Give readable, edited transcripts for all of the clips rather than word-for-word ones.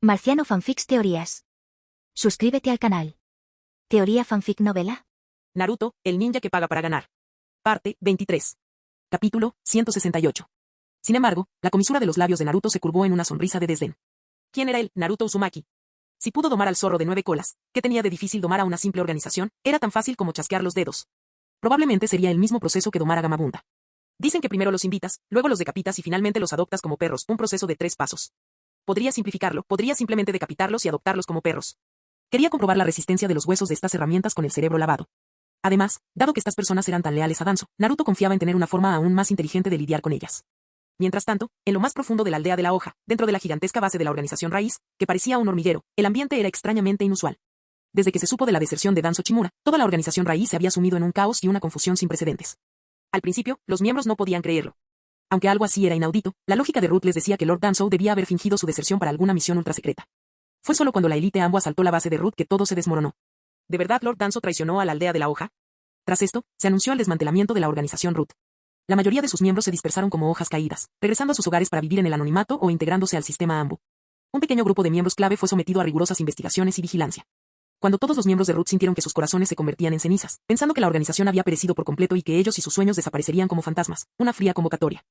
Marciano Fanfics Teorías. Suscríbete al canal. Teoría Fanfic Novela. Naruto, el ninja que paga para ganar. Parte 23. Capítulo 168. Sin embargo, la comisura de los labios de Naruto se curvó en una sonrisa de desdén. ¿Quién era él, Naruto Uzumaki? Si pudo domar al zorro de 9 colas, ¿qué tenía de difícil domar a una simple organización? Era tan fácil como chasquear los dedos. Probablemente sería el mismo proceso que domar a Gamabunda. Dicen que primero los invitas, luego los decapitas y finalmente los adoptas como perros, un proceso de 3 pasos. Podría simplificarlo, podría simplemente decapitarlos y adoptarlos como perros. Quería comprobar la resistencia de los huesos de estas herramientas con el cerebro lavado. Además, dado que estas personas eran tan leales a Danzo, Naruto confiaba en tener una forma aún más inteligente de lidiar con ellas. Mientras tanto, en lo más profundo de la aldea de la hoja, dentro de la gigantesca base de la organización raíz, que parecía un hormiguero, el ambiente era extrañamente inusual. Desde que se supo de la deserción de Danzo Chimura, toda la organización raíz se había sumido en un caos y una confusión sin precedentes. Al principio, los miembros no podían creerlo. Aunque algo así era inaudito, la lógica de Ruth les decía que Lord Danzo debía haber fingido su deserción para alguna misión ultrasecreta. Fue solo cuando la élite Ambo asaltó la base de Ruth que todo se desmoronó. ¿De verdad Lord Danzo traicionó a la aldea de la hoja? Tras esto, se anunció el desmantelamiento de la organización Ruth. La mayoría de sus miembros se dispersaron como hojas caídas, regresando a sus hogares para vivir en el anonimato o integrándose al sistema Ambo. Un pequeño grupo de miembros clave fue sometido a rigurosas investigaciones y vigilancia. Cuando todos los miembros de Ruth sintieron que sus corazones se convertían en cenizas, pensando que la organización había perecido por completo y que ellos y sus sueños desaparecerían como fantasmas, una fría convocatoria.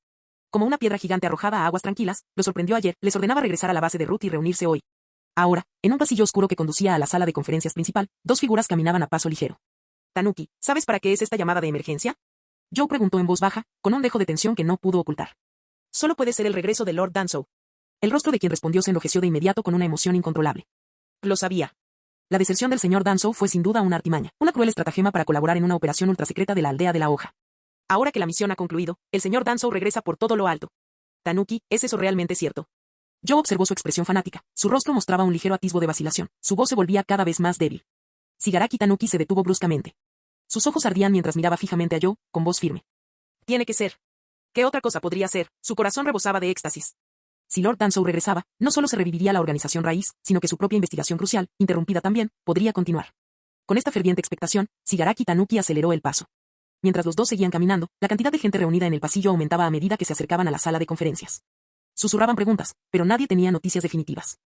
Como una piedra gigante arrojada a aguas tranquilas, los sorprendió ayer, les ordenaba regresar a la base de Ruth y reunirse hoy. Ahora, en un pasillo oscuro que conducía a la sala de conferencias principal, dos figuras caminaban a paso ligero. Tanuki, ¿sabes para qué es esta llamada de emergencia? Joe preguntó en voz baja, con un dejo de tensión que no pudo ocultar. Solo puede ser el regreso de Lord Danzo. El rostro de quien respondió se enrojeció de inmediato con una emoción incontrolable. Lo sabía. La deserción del señor Danzo fue sin duda una artimaña, una cruel estratagema para colaborar en una operación ultrasecreta de la aldea de la hoja. Ahora que la misión ha concluido, el señor Danzo regresa por todo lo alto. Tanuki, ¿es eso realmente cierto? Joe observó su expresión fanática, su rostro mostraba un ligero atisbo de vacilación, su voz se volvía cada vez más débil. Shigaraki Tanuki se detuvo bruscamente. Sus ojos ardían mientras miraba fijamente a Joe, con voz firme. Tiene que ser. ¿Qué otra cosa podría ser? Su corazón rebosaba de éxtasis. Si Lord Danzo regresaba, no solo se reviviría la organización raíz, sino que su propia investigación crucial, interrumpida también, podría continuar. Con esta ferviente expectación, Shigaraki Tanuki aceleró el paso. Mientras los dos seguían caminando, la cantidad de gente reunida en el pasillo aumentaba a medida que se acercaban a la sala de conferencias. Susurraban preguntas, pero nadie tenía noticias definitivas.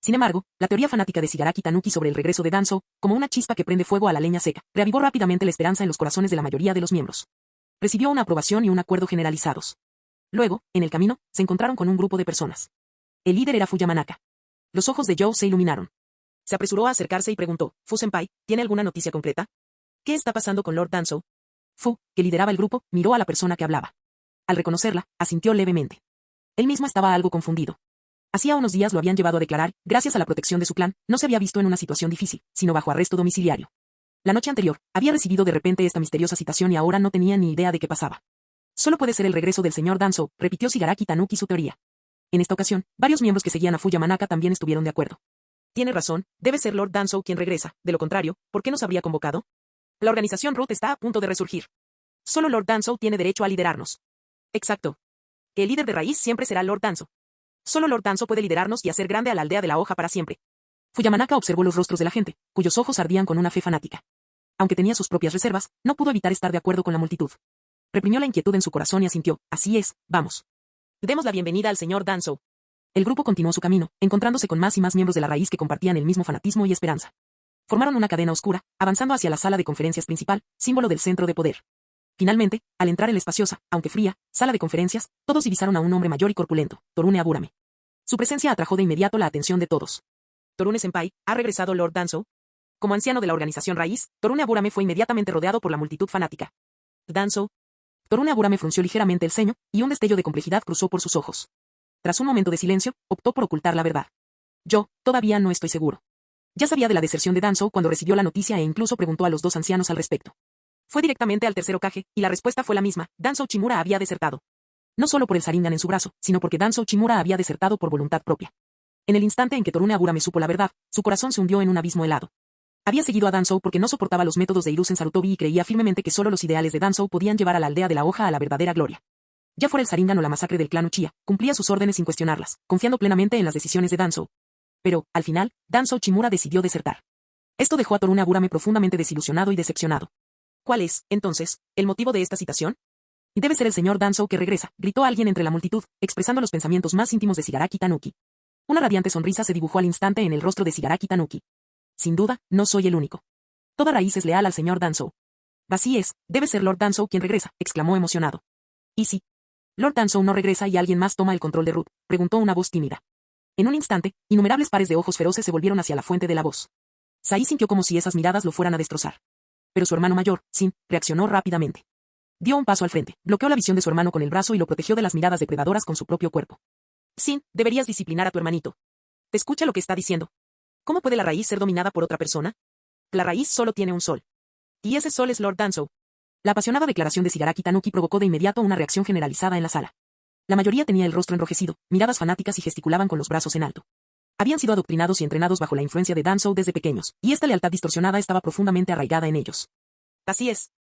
Sin embargo, la teoría fanática de Shigaraki Tanuki sobre el regreso de Danzo, como una chispa que prende fuego a la leña seca, reavivó rápidamente la esperanza en los corazones de la mayoría de los miembros. Recibió una aprobación y un acuerdo generalizados. Luego, en el camino, se encontraron con un grupo de personas. El líder era Fuyamanaka. Los ojos de Joe se iluminaron. Se apresuró a acercarse y preguntó, Fu-senpai, ¿tiene alguna noticia concreta? ¿Qué está pasando con Lord Danzo? Fu, que lideraba el grupo, miró a la persona que hablaba. Al reconocerla, asintió levemente. Él mismo estaba algo confundido. Hacía unos días lo habían llevado a declarar, gracias a la protección de su clan, no se había visto en una situación difícil, sino bajo arresto domiciliario. La noche anterior, había recibido de repente esta misteriosa citación y ahora no tenía ni idea de qué pasaba. Solo puede ser el regreso del señor Danzo, repitió Shigaraki Tanuki su teoría. En esta ocasión, varios miembros que seguían a Fuyamanaka también estuvieron de acuerdo. Tiene razón, debe ser Lord Danzo quien regresa, de lo contrario, ¿por qué nos habría convocado? La organización Ruth está a punto de resurgir. Solo Lord Danzo tiene derecho a liderarnos. Exacto. El líder de raíz siempre será Lord Danzo. Solo Lord Danzo puede liderarnos y hacer grande a la aldea de la hoja para siempre. Fuyamanaka observó los rostros de la gente, cuyos ojos ardían con una fe fanática. Aunque tenía sus propias reservas, no pudo evitar estar de acuerdo con la multitud. Reprimió la inquietud en su corazón y asintió, así es, vamos. Demos la bienvenida al señor Danzo. El grupo continuó su camino, encontrándose con más y más miembros de la raíz que compartían el mismo fanatismo y esperanza. Formaron una cadena oscura, avanzando hacia la sala de conferencias principal, símbolo del centro de poder. Finalmente, al entrar en la espaciosa, aunque fría, sala de conferencias, todos divisaron a un hombre mayor y corpulento, Torune Aburame. Su presencia atrajo de inmediato la atención de todos. Torune-senpai, ¿ha regresado Lord Danzo? Como anciano de la organización raíz, Torune Aburame fue inmediatamente rodeado por la multitud fanática. Danzo. Torune Aburame frunció ligeramente el ceño, y un destello de complejidad cruzó por sus ojos. Tras un momento de silencio, optó por ocultar la verdad. Yo, todavía no estoy seguro. Ya sabía de la deserción de Danzo cuando recibió la noticia e incluso preguntó a los dos ancianos al respecto. Fue directamente al tercer Hokage, y la respuesta fue la misma, Danzo Uchimura había desertado. No solo por el Sharingan en su brazo, sino porque Danzo Uchimura había desertado por voluntad propia. En el instante en que Torune Aburame supo la verdad, su corazón se hundió en un abismo helado. Había seguido a Danzo porque no soportaba los métodos de Hiruzen Sarutobi y creía firmemente que solo los ideales de Danzo podían llevar a la aldea de la hoja a la verdadera gloria. Ya fuera el Sharingan o la masacre del clan Uchiha, cumplía sus órdenes sin cuestionarlas, confiando plenamente en las decisiones de Danzo. Pero, al final, Danzo Uchimura decidió desertar. Esto dejó a Torune Aburame profundamente desilusionado y decepcionado. ¿Cuál es, entonces, el motivo de esta citación? Debe ser el señor Danzo que regresa, gritó alguien entre la multitud, expresando los pensamientos más íntimos de Shigaraki Tanuki. Una radiante sonrisa se dibujó al instante en el rostro de Shigaraki Tanuki. Sin duda, no soy el único. Toda raíz es leal al señor Danzou. Así es, debe ser Lord Danzou quien regresa, exclamó emocionado. ¿Y si Lord Danzou no regresa y alguien más toma el control de Ruth?, preguntó una voz tímida. En un instante, innumerables pares de ojos feroces se volvieron hacia la fuente de la voz. Sai sintió como si esas miradas lo fueran a destrozar. Pero su hermano mayor, Sin, reaccionó rápidamente. Dio un paso al frente, bloqueó la visión de su hermano con el brazo y lo protegió de las miradas depredadoras con su propio cuerpo. Sin, deberías disciplinar a tu hermanito. ¿Te escucha lo que está diciendo? ¿Cómo puede la raíz ser dominada por otra persona? La raíz solo tiene un sol. Y ese sol es Lord Danzou. La apasionada declaración de Shigaraki Tanuki provocó de inmediato una reacción generalizada en la sala. La mayoría tenía el rostro enrojecido, miradas fanáticas y gesticulaban con los brazos en alto. Habían sido adoctrinados y entrenados bajo la influencia de Danzou desde pequeños, y esta lealtad distorsionada estaba profundamente arraigada en ellos. Así es.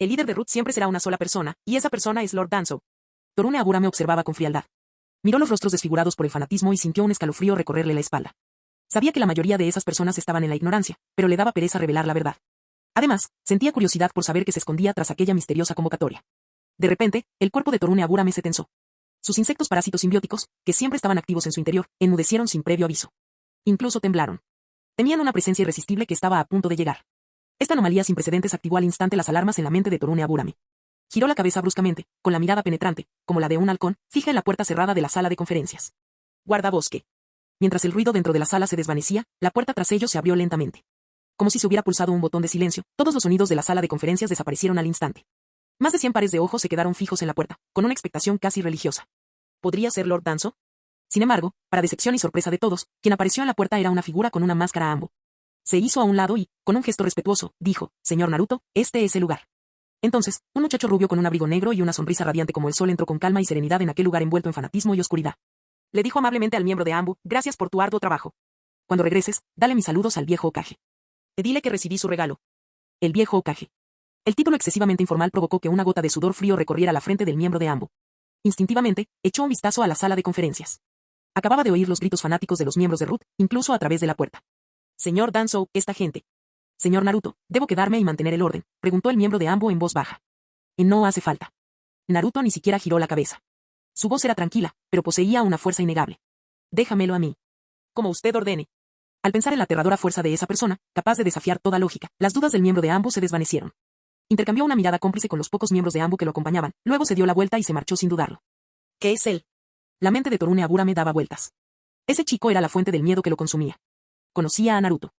El líder de Ruth siempre será una sola persona, y esa persona es Lord Danzou. Torune Aburame observaba con frialdad. Miró los rostros desfigurados por el fanatismo y sintió un escalofrío recorrerle la espalda. Sabía que la mayoría de esas personas estaban en la ignorancia, pero le daba pereza revelar la verdad. Además, sentía curiosidad por saber qué se escondía tras aquella misteriosa convocatoria. De repente, el cuerpo de Torune Aburame se tensó. Sus insectos parásitos simbióticos, que siempre estaban activos en su interior, enmudecieron sin previo aviso. Incluso temblaron. Temían una presencia irresistible que estaba a punto de llegar. Esta anomalía sin precedentes activó al instante las alarmas en la mente de Torune Aburame. Giró la cabeza bruscamente, con la mirada penetrante, como la de un halcón, fija en la puerta cerrada de la sala de conferencias. Guardabosque. Mientras el ruido dentro de la sala se desvanecía, la puerta tras ellos se abrió lentamente. Como si se hubiera pulsado un botón de silencio, todos los sonidos de la sala de conferencias desaparecieron al instante. Más de 100 pares de ojos se quedaron fijos en la puerta, con una expectación casi religiosa. ¿Podría ser Lord Danzou? Sin embargo, para decepción y sorpresa de todos, quien apareció en la puerta era una figura con una máscara ambo. Se hizo a un lado y, con un gesto respetuoso, dijo: «Señor Naruto, este es el lugar». Entonces, un muchacho rubio con un abrigo negro y una sonrisa radiante como el sol entró con calma y serenidad en aquel lugar envuelto en fanatismo y oscuridad. Le dijo amablemente al miembro de Ambu: «Gracias por tu arduo trabajo. Cuando regreses, dale mis saludos al viejo Hokage. Dile que recibí su regalo». El viejo Hokage. El título excesivamente informal provocó que una gota de sudor frío recorriera la frente del miembro de Ambu. Instintivamente, echó un vistazo a la sala de conferencias. Acababa de oír los gritos fanáticos de los miembros de Ruth, incluso a través de la puerta. «Señor Danzou, esta gente». «Señor Naruto, ¿debo quedarme y mantener el orden?», preguntó el miembro de Ambu en voz baja. «No hace falta». Naruto ni siquiera giró la cabeza. Su voz era tranquila, pero poseía una fuerza innegable. «Déjamelo a mí». «Como usted ordene». Al pensar en la aterradora fuerza de esa persona, capaz de desafiar toda lógica, las dudas del miembro de Ambu se desvanecieron. Intercambió una mirada cómplice con los pocos miembros de Ambu que lo acompañaban, luego se dio la vuelta y se marchó sin dudarlo. ¿Qué es él? La mente de Torune Aburame daba vueltas. Ese chico era la fuente del miedo que lo consumía. Conocía a Naruto.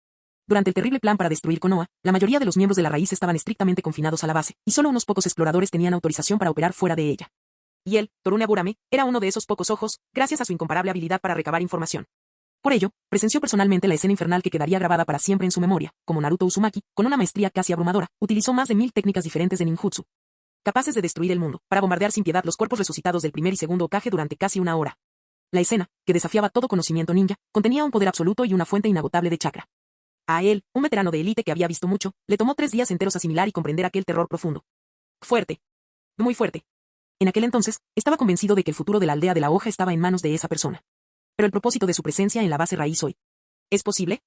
Durante el terrible plan para destruir Konoha, la mayoría de los miembros de la raíz estaban estrictamente confinados a la base, y solo unos pocos exploradores tenían autorización para operar fuera de ella. Y él, Torune Aburame, era uno de esos pocos ojos, gracias a su incomparable habilidad para recabar información. Por ello, presenció personalmente la escena infernal que quedaría grabada para siempre en su memoria, como Naruto Uzumaki, con una maestría casi abrumadora, utilizó más de 1000 técnicas diferentes de ninjutsu, capaces de destruir el mundo, para bombardear sin piedad los cuerpos resucitados del primer y segundo Hokage durante casi una hora. La escena, que desafiaba todo conocimiento ninja, contenía un poder absoluto y una fuente inagotable de chakra. A él, un veterano de élite que había visto mucho, le tomó 3 días enteros asimilar y comprender aquel terror profundo. Fuerte. Muy fuerte. En aquel entonces, estaba convencido de que el futuro de la aldea de la hoja estaba en manos de esa persona. Pero el propósito de su presencia en la base raíz hoy. ¿Es posible?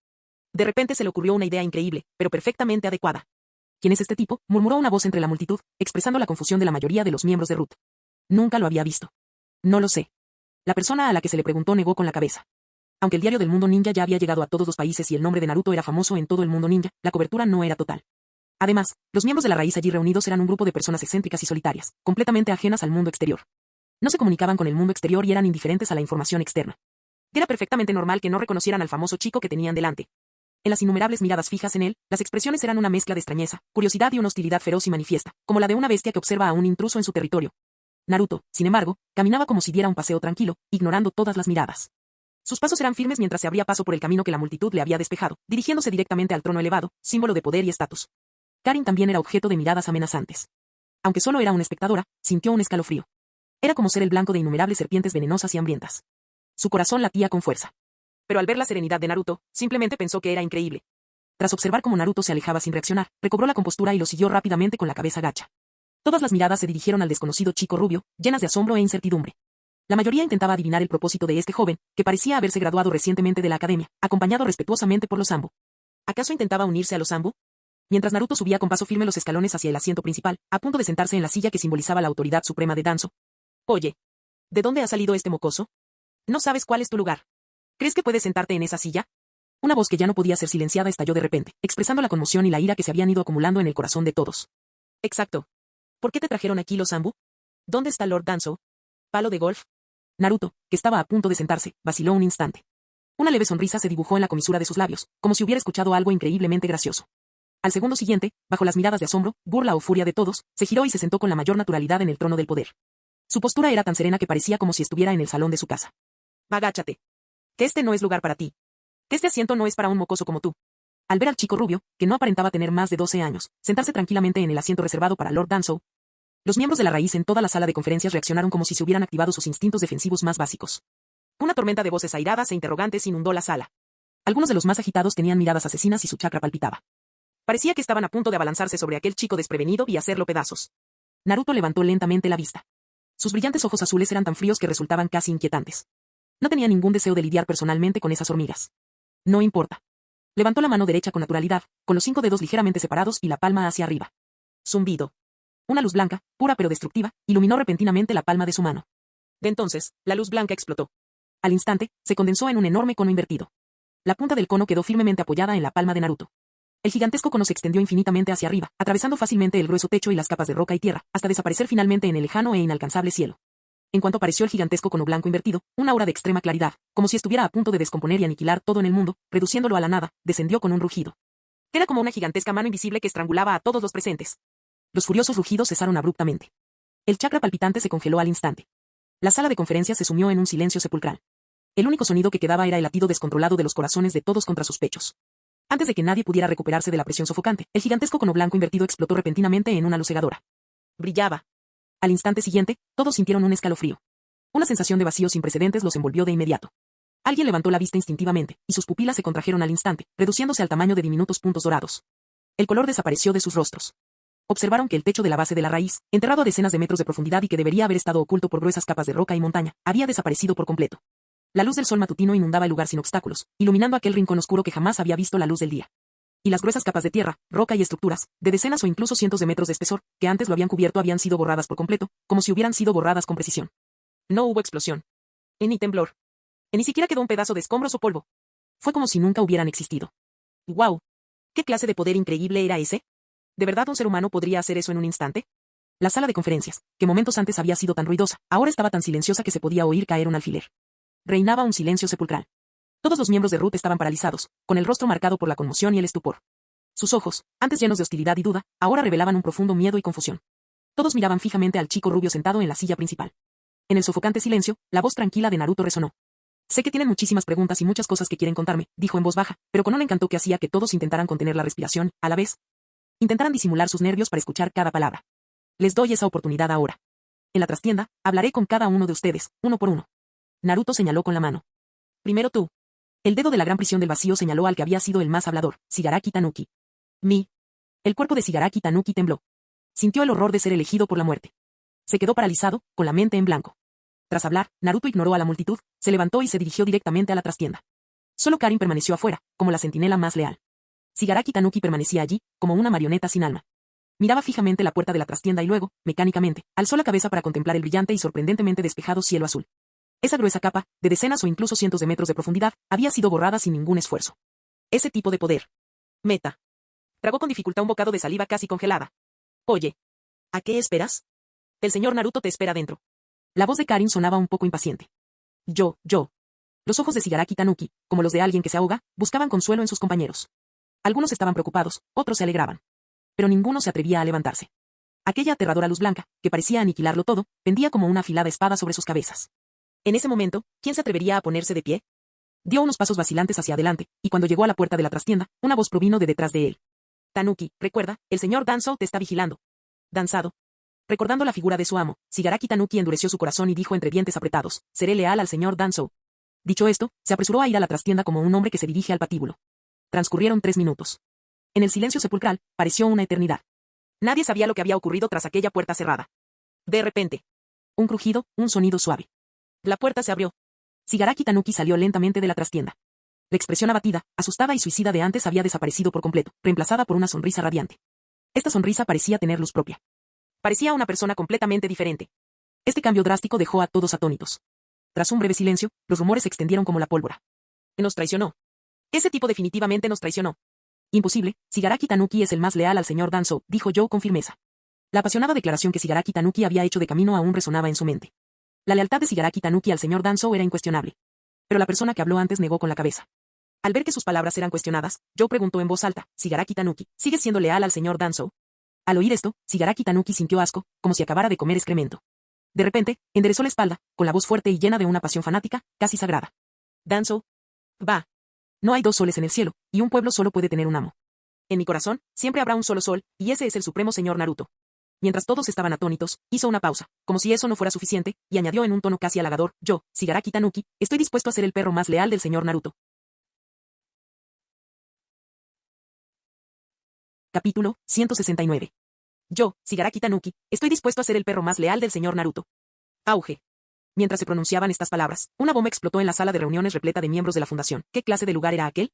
De repente se le ocurrió una idea increíble, pero perfectamente adecuada. ¿Quién es este tipo?, murmuró una voz entre la multitud, expresando la confusión de la mayoría de los miembros de Ruth. Nunca lo había visto. No lo sé. La persona a la que se le preguntó negó con la cabeza. Aunque el diario del mundo ninja ya había llegado a todos los países y el nombre de Naruto era famoso en todo el mundo ninja, la cobertura no era total. Además, los miembros de la raíz allí reunidos eran un grupo de personas excéntricas y solitarias, completamente ajenas al mundo exterior. No se comunicaban con el mundo exterior y eran indiferentes a la información externa. Era perfectamente normal que no reconocieran al famoso chico que tenían delante. En las innumerables miradas fijas en él, las expresiones eran una mezcla de extrañeza, curiosidad y una hostilidad feroz y manifiesta, como la de una bestia que observa a un intruso en su territorio. Naruto, sin embargo, caminaba como si diera un paseo tranquilo, ignorando todas las miradas. Sus pasos eran firmes mientras se abría paso por el camino que la multitud le había despejado, dirigiéndose directamente al trono elevado, símbolo de poder y estatus. Karin también era objeto de miradas amenazantes. Aunque solo era una espectadora, sintió un escalofrío. Era como ser el blanco de innumerables serpientes venenosas y hambrientas. Su corazón latía con fuerza. Pero al ver la serenidad de Naruto, simplemente pensó que era increíble. Tras observar cómo Naruto se alejaba sin reaccionar, recobró la compostura y lo siguió rápidamente con la cabeza gacha. Todas las miradas se dirigieron al desconocido chico rubio, llenas de asombro e incertidumbre. La mayoría intentaba adivinar el propósito de este joven, que parecía haberse graduado recientemente de la academia, acompañado respetuosamente por los Ambu. ¿Acaso intentaba unirse a los Ambu? Mientras Naruto subía con paso firme los escalones hacia el asiento principal, a punto de sentarse en la silla que simbolizaba la autoridad suprema de Danzou. Oye, ¿de dónde ha salido este mocoso? ¿No sabes cuál es tu lugar? ¿Crees que puedes sentarte en esa silla? Una voz que ya no podía ser silenciada estalló de repente, expresando la conmoción y la ira que se habían ido acumulando en el corazón de todos. Exacto. ¿Por qué te trajeron aquí los Zambu? ¿Dónde está Lord Danzo? ¿Palo de golf? Naruto, que estaba a punto de sentarse, vaciló un instante. Una leve sonrisa se dibujó en la comisura de sus labios, como si hubiera escuchado algo increíblemente gracioso. Al segundo siguiente, bajo las miradas de asombro, burla o furia de todos, se giró y se sentó con la mayor naturalidad en el trono del poder. Su postura era tan serena que parecía como si estuviera en el salón de su casa. Agáchate. Que este no es lugar para ti. Que este asiento no es para un mocoso como tú. Al ver al chico rubio, que no aparentaba tener más de 12 años, sentarse tranquilamente en el asiento reservado para Lord Danzo, los miembros de la raíz en toda la sala de conferencias reaccionaron como si se hubieran activado sus instintos defensivos más básicos. Una tormenta de voces airadas e interrogantes inundó la sala. Algunos de los más agitados tenían miradas asesinas y su chakra palpitaba. Parecía que estaban a punto de abalanzarse sobre aquel chico desprevenido y hacerlo pedazos. Naruto levantó lentamente la vista. Sus brillantes ojos azules eran tan fríos que resultaban casi inquietantes. No tenía ningún deseo de lidiar personalmente con esas hormigas. No importa. Levantó la mano derecha con naturalidad, con los 5 dedos ligeramente separados y la palma hacia arriba. Zumbido. Una luz blanca, pura pero destructiva, iluminó repentinamente la palma de su mano. De entonces, la luz blanca explotó. Al instante, se condensó en un enorme cono invertido. La punta del cono quedó firmemente apoyada en la palma de Naruto. El gigantesco cono se extendió infinitamente hacia arriba, atravesando fácilmente el grueso techo y las capas de roca y tierra, hasta desaparecer finalmente en el lejano e inalcanzable cielo. En cuanto apareció el gigantesco cono blanco invertido, una aura de extrema claridad, como si estuviera a punto de descomponer y aniquilar todo en el mundo, reduciéndolo a la nada, descendió con un rugido. Era como una gigantesca mano invisible que estrangulaba a todos los presentes. Los furiosos rugidos cesaron abruptamente. El chakra palpitante se congeló al instante. La sala de conferencias se sumió en un silencio sepulcral. El único sonido que quedaba era el latido descontrolado de los corazones de todos contra sus pechos. Antes de que nadie pudiera recuperarse de la presión sofocante, el gigantesco cono blanco invertido explotó repentinamente en una luz cegadora. Brillaba. Al instante siguiente, todos sintieron un escalofrío. Una sensación de vacío sin precedentes los envolvió de inmediato. Alguien levantó la vista instintivamente, y sus pupilas se contrajeron al instante, reduciéndose al tamaño de diminutos puntos dorados. El color desapareció de sus rostros. Observaron que el techo de la base de la raíz, enterrado a decenas de metros de profundidad y que debería haber estado oculto por gruesas capas de roca y montaña, había desaparecido por completo. La luz del sol matutino inundaba el lugar sin obstáculos, iluminando aquel rincón oscuro que jamás había visto la luz del día. Y las gruesas capas de tierra, roca y estructuras, de decenas o incluso cientos de metros de espesor, que antes lo habían cubierto habían sido borradas por completo, como si hubieran sido borradas con precisión. No hubo explosión. Ni temblor. Ni siquiera quedó un pedazo de escombros o polvo. Fue como si nunca hubieran existido. ¡Guau! ¿Qué clase de poder increíble era ese? ¿De verdad un ser humano podría hacer eso en un instante? La sala de conferencias, que momentos antes había sido tan ruidosa, ahora estaba tan silenciosa que se podía oír caer un alfiler. Reinaba un silencio sepulcral. Todos los miembros de Ruth estaban paralizados, con el rostro marcado por la conmoción y el estupor. Sus ojos, antes llenos de hostilidad y duda, ahora revelaban un profundo miedo y confusión. Todos miraban fijamente al chico rubio sentado en la silla principal. En el sofocante silencio, la voz tranquila de Naruto resonó. Sé que tienen muchísimas preguntas y muchas cosas que quieren contarme, dijo en voz baja, pero con un encanto que hacía que todos intentaran contener la respiración, a la vez. Intentaran disimular sus nervios para escuchar cada palabra. Les doy esa oportunidad ahora. En la trastienda, hablaré con cada uno de ustedes, uno por uno. Naruto señaló con la mano. Primero tú. El dedo de la gran prisión del vacío señaló al que había sido el más hablador, Shigaraki Tanuki. El cuerpo de Shigaraki Tanuki tembló. Sintió el horror de ser elegido por la muerte. Se quedó paralizado, con la mente en blanco. Tras hablar, Naruto ignoró a la multitud, se levantó y se dirigió directamente a la trastienda. Solo Karin permaneció afuera, como la centinela más leal. Shigaraki Tanuki permanecía allí, como una marioneta sin alma. Miraba fijamente la puerta de la trastienda y luego, mecánicamente, alzó la cabeza para contemplar el brillante y sorprendentemente despejado cielo azul. Esa gruesa capa, de decenas o incluso cientos de metros de profundidad, había sido borrada sin ningún esfuerzo. Ese tipo de poder. Meta. Tragó con dificultad un bocado de saliva casi congelada. Oye. ¿A qué esperas? El señor Naruto te espera dentro. La voz de Karin sonaba un poco impaciente. Yo. Los ojos de Shigaraki Tanuki, como los de alguien que se ahoga, buscaban consuelo en sus compañeros. Algunos estaban preocupados, otros se alegraban. Pero ninguno se atrevía a levantarse. Aquella aterradora luz blanca, que parecía aniquilarlo todo, pendía como una afilada espada sobre sus cabezas. En ese momento, ¿quién se atrevería a ponerse de pie? Dio unos pasos vacilantes hacia adelante, y cuando llegó a la puerta de la trastienda, una voz provino de detrás de él. Tanuki, recuerda, el señor Danzo te está vigilando. Danzado. Recordando la figura de su amo, Shigaraki Tanuki endureció su corazón y dijo entre dientes apretados, seré leal al señor Danzo. Dicho esto, se apresuró a ir a la trastienda como un hombre que se dirige al patíbulo. Transcurrieron 3 minutos. En el silencio sepulcral, pareció una eternidad. Nadie sabía lo que había ocurrido tras aquella puerta cerrada. De repente. Un crujido, un sonido suave. La puerta se abrió. Shigaraki Tanuki salió lentamente de la trastienda. La expresión abatida, asustada y suicida de antes había desaparecido por completo, reemplazada por una sonrisa radiante. Esta sonrisa parecía tener luz propia. Parecía una persona completamente diferente. Este cambio drástico dejó a todos atónitos. Tras un breve silencio, los rumores se extendieron como la pólvora. Nos traicionó. Ese tipo definitivamente nos traicionó. Imposible, Shigaraki Tanuki es el más leal al señor Danzo, dijo Joe con firmeza. La apasionada declaración que Shigaraki Tanuki había hecho de camino aún resonaba en su mente. La lealtad de Shigaraki Tanuki al señor Danzo era incuestionable. Pero la persona que habló antes negó con la cabeza. Al ver que sus palabras eran cuestionadas, Joe preguntó en voz alta, Shigaraki Tanuki, ¿sigues siendo leal al señor Danzo? Al oír esto, Shigaraki Tanuki sintió asco, como si acabara de comer excremento. De repente, enderezó la espalda, con la voz fuerte y llena de una pasión fanática, casi sagrada. Danzo. Va. No hay dos soles en el cielo, y un pueblo solo puede tener un amo. En mi corazón, siempre habrá un solo sol, y ese es el supremo señor Naruto. Mientras todos estaban atónitos, hizo una pausa, como si eso no fuera suficiente, y añadió en un tono casi halagador, yo, Shigaraki Tanuki, estoy dispuesto a ser el perro más leal del señor Naruto. Capítulo 169. Yo, Shigaraki Tanuki, estoy dispuesto a ser el perro más leal del señor Naruto. Auge. Mientras se pronunciaban estas palabras, una bomba explotó en la sala de reuniones repleta de miembros de la fundación. ¿Qué clase de lugar era aquel?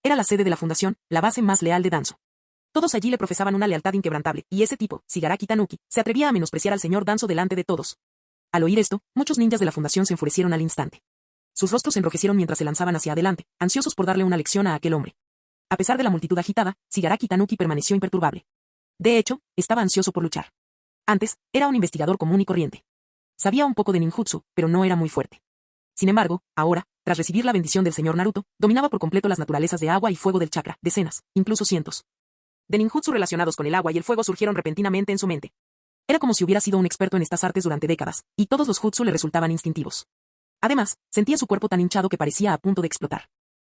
Era la sede de la fundación, la base más leal de Danzo. Todos allí le profesaban una lealtad inquebrantable, y ese tipo, Shigaraki Tanuki, se atrevía a menospreciar al señor Danzo delante de todos. Al oír esto, muchos ninjas de la fundación se enfurecieron al instante. Sus rostros se enrojecieron mientras se lanzaban hacia adelante, ansiosos por darle una lección a aquel hombre. A pesar de la multitud agitada, Shigaraki Tanuki permaneció imperturbable. De hecho, estaba ansioso por luchar. Antes, era un investigador común y corriente. Sabía un poco de ninjutsu, pero no era muy fuerte. Sin embargo, ahora, tras recibir la bendición del señor Naruto, dominaba por completo las naturalezas de agua y fuego del chakra, decenas, incluso cientos de ninjutsu relacionados con el agua y el fuego surgieron repentinamente en su mente. Era como si hubiera sido un experto en estas artes durante décadas, y todos los jutsu le resultaban instintivos. Además, sentía su cuerpo tan hinchado que parecía a punto de explotar.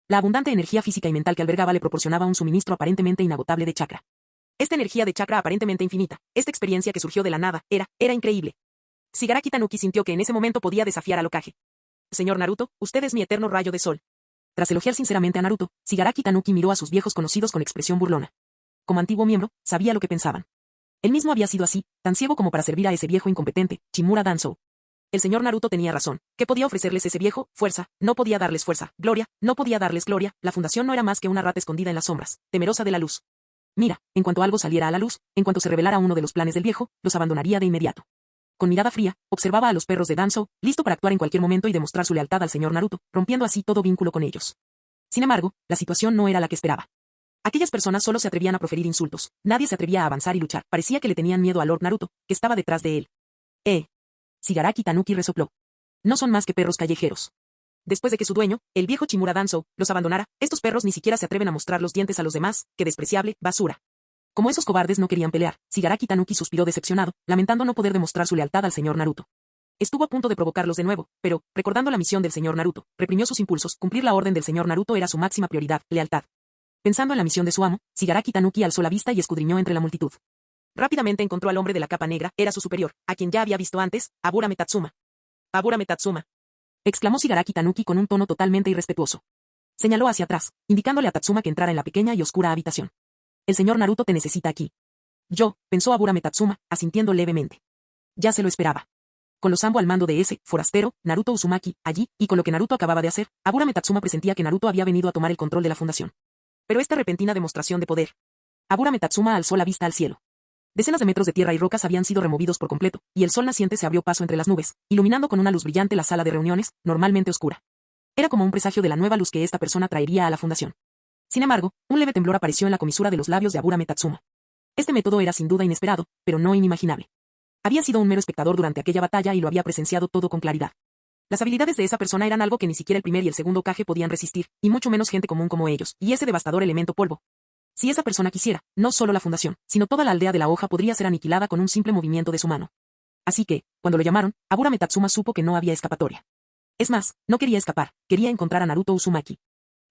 La abundante energía física y mental que albergaba le proporcionaba un suministro aparentemente inagotable de chakra. Esta energía de chakra aparentemente infinita, esta experiencia que surgió de la nada, era increíble. Shigaraki Tanuki sintió que en ese momento podía desafiar al Hokage. Señor Naruto, usted es mi eterno rayo de sol. Tras elogiar sinceramente a Naruto, Shigaraki Tanuki miró a sus viejos conocidos con expresión burlona. Como antiguo miembro, sabía lo que pensaban. Él mismo había sido así, tan ciego como para servir a ese viejo incompetente, Chimura Danzo. El señor Naruto tenía razón. ¿Qué podía ofrecerles ese viejo? Fuerza. No podía darles fuerza. Gloria. No podía darles gloria. La fundación no era más que una rata escondida en las sombras, temerosa de la luz. Mira, en cuanto algo saliera a la luz, en cuanto se revelara uno de los planes del viejo, los abandonaría de inmediato. Con mirada fría, observaba a los perros de Danzo, listo para actuar en cualquier momento y demostrar su lealtad al señor Naruto, rompiendo así todo vínculo con ellos. Sin embargo, la situación no era la que esperaba. Aquellas personas solo se atrevían a proferir insultos, nadie se atrevía a avanzar y luchar, parecía que le tenían miedo a Lord Naruto, que estaba detrás de él. Shigaraki Tanuki resopló. No son más que perros callejeros. Después de que su dueño, el viejo Chimura Danzo, los abandonara, estos perros ni siquiera se atreven a mostrar los dientes a los demás, ¡qué despreciable, basura! Como esos cobardes no querían pelear, Shigaraki Tanuki suspiró decepcionado, lamentando no poder demostrar su lealtad al señor Naruto. Estuvo a punto de provocarlos de nuevo, pero, recordando la misión del señor Naruto, reprimió sus impulsos, cumplir la orden del señor Naruto era su máxima prioridad, lealtad. Pensando en la misión de su amo, Shigaraki Tanuki alzó la vista y escudriñó entre la multitud. Rápidamente encontró al hombre de la capa negra, era su superior, a quien ya había visto antes, Aburame Tatsuma. Aburame Tatsuma. Exclamó Shigaraki Tanuki con un tono totalmente irrespetuoso. Señaló hacia atrás, indicándole a Tatsuma que entrara en la pequeña y oscura habitación. El señor Naruto te necesita aquí. Yo, pensó Aburame Tatsuma, asintiendo levemente. Ya se lo esperaba. Con los Zambo al mando de ese forastero, Naruto Uzumaki, allí, y con lo que Naruto acababa de hacer, Aburame Tatsuma presentía que Naruto había venido a tomar el control de la fundación. Pero esta repentina demostración de poder. Aburame Tatsuma alzó la vista al cielo. Decenas de metros de tierra y rocas habían sido removidos por completo, y el sol naciente se abrió paso entre las nubes, iluminando con una luz brillante la sala de reuniones, normalmente oscura. Era como un presagio de la nueva luz que esta persona traería a la fundación. Sin embargo, un leve temblor apareció en la comisura de los labios de Aburame Tatsuma. Este método era sin duda inesperado, pero no inimaginable. Había sido un mero espectador durante aquella batalla y lo había presenciado todo con claridad. Las habilidades de esa persona eran algo que ni siquiera el primer y el segundo Hokage podían resistir, y mucho menos gente común como ellos, y ese devastador elemento polvo. Si esa persona quisiera, no solo la fundación, sino toda la aldea de la hoja podría ser aniquilada con un simple movimiento de su mano. Así que, cuando lo llamaron, Aburame Tatsuma supo que no había escapatoria. Es más, no quería escapar, quería encontrar a Naruto Uzumaki.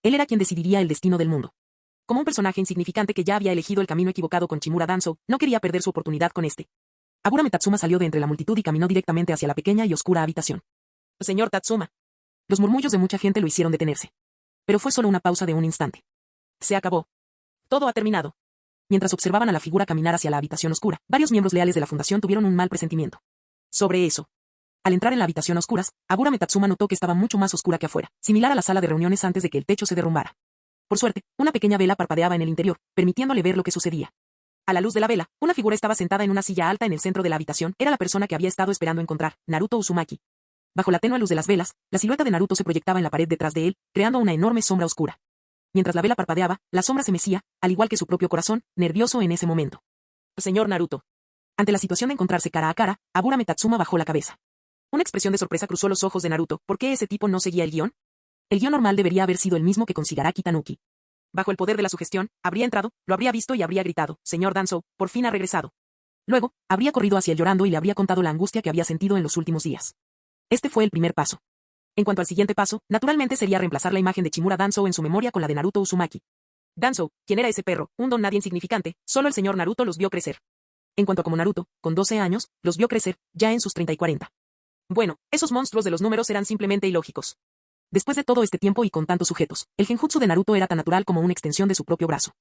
Él era quien decidiría el destino del mundo. Como un personaje insignificante que ya había elegido el camino equivocado con Chimura Danzo, no quería perder su oportunidad con este. Aburame Tatsuma salió de entre la multitud y caminó directamente hacia la pequeña y oscura habitación. Señor Tatsuma. Los murmullos de mucha gente lo hicieron detenerse. Pero fue solo una pausa de un instante. Se acabó. Todo ha terminado. Mientras observaban a la figura caminar hacia la habitación oscura, varios miembros leales de la fundación tuvieron un mal presentimiento. Sobre eso. Al entrar en la habitación a oscuras, Aburame Tatsuma notó que estaba mucho más oscura que afuera, similar a la sala de reuniones antes de que el techo se derrumbara. Por suerte, una pequeña vela parpadeaba en el interior, permitiéndole ver lo que sucedía. A la luz de la vela, una figura estaba sentada en una silla alta en el centro de la habitación, era la persona que había estado esperando encontrar, Naruto Uzumaki. Bajo la tenue luz de las velas, la silueta de Naruto se proyectaba en la pared detrás de él, creando una enorme sombra oscura. Mientras la vela parpadeaba, la sombra se mecía, al igual que su propio corazón, nervioso en ese momento. Señor Naruto. Ante la situación de encontrarse cara a cara, Aburame Tatsuma bajó la cabeza. Una expresión de sorpresa cruzó los ojos de Naruto. ¿Por qué ese tipo no seguía el guión? El guión normal debería haber sido el mismo que con Shigaraki Tanuki. Bajo el poder de la sugestión, habría entrado, lo habría visto y habría gritado: «Señor Danzo, por fin ha regresado». Luego, habría corrido hacia él llorando y le habría contado la angustia que había sentido en los últimos días. Este fue el primer paso. En cuanto al siguiente paso, naturalmente sería reemplazar la imagen de Chimura Danzo en su memoria con la de Naruto Uzumaki. Danzo, ¿quién era ese perro? Un don nadie insignificante, solo el señor Naruto los vio crecer. En cuanto a como Naruto, con 12 años, los vio crecer, ya en sus 30 y 40. Bueno, esos monstruos de los números eran simplemente ilógicos. Después de todo este tiempo y con tantos sujetos, el genjutsu de Naruto era tan natural como una extensión de su propio brazo.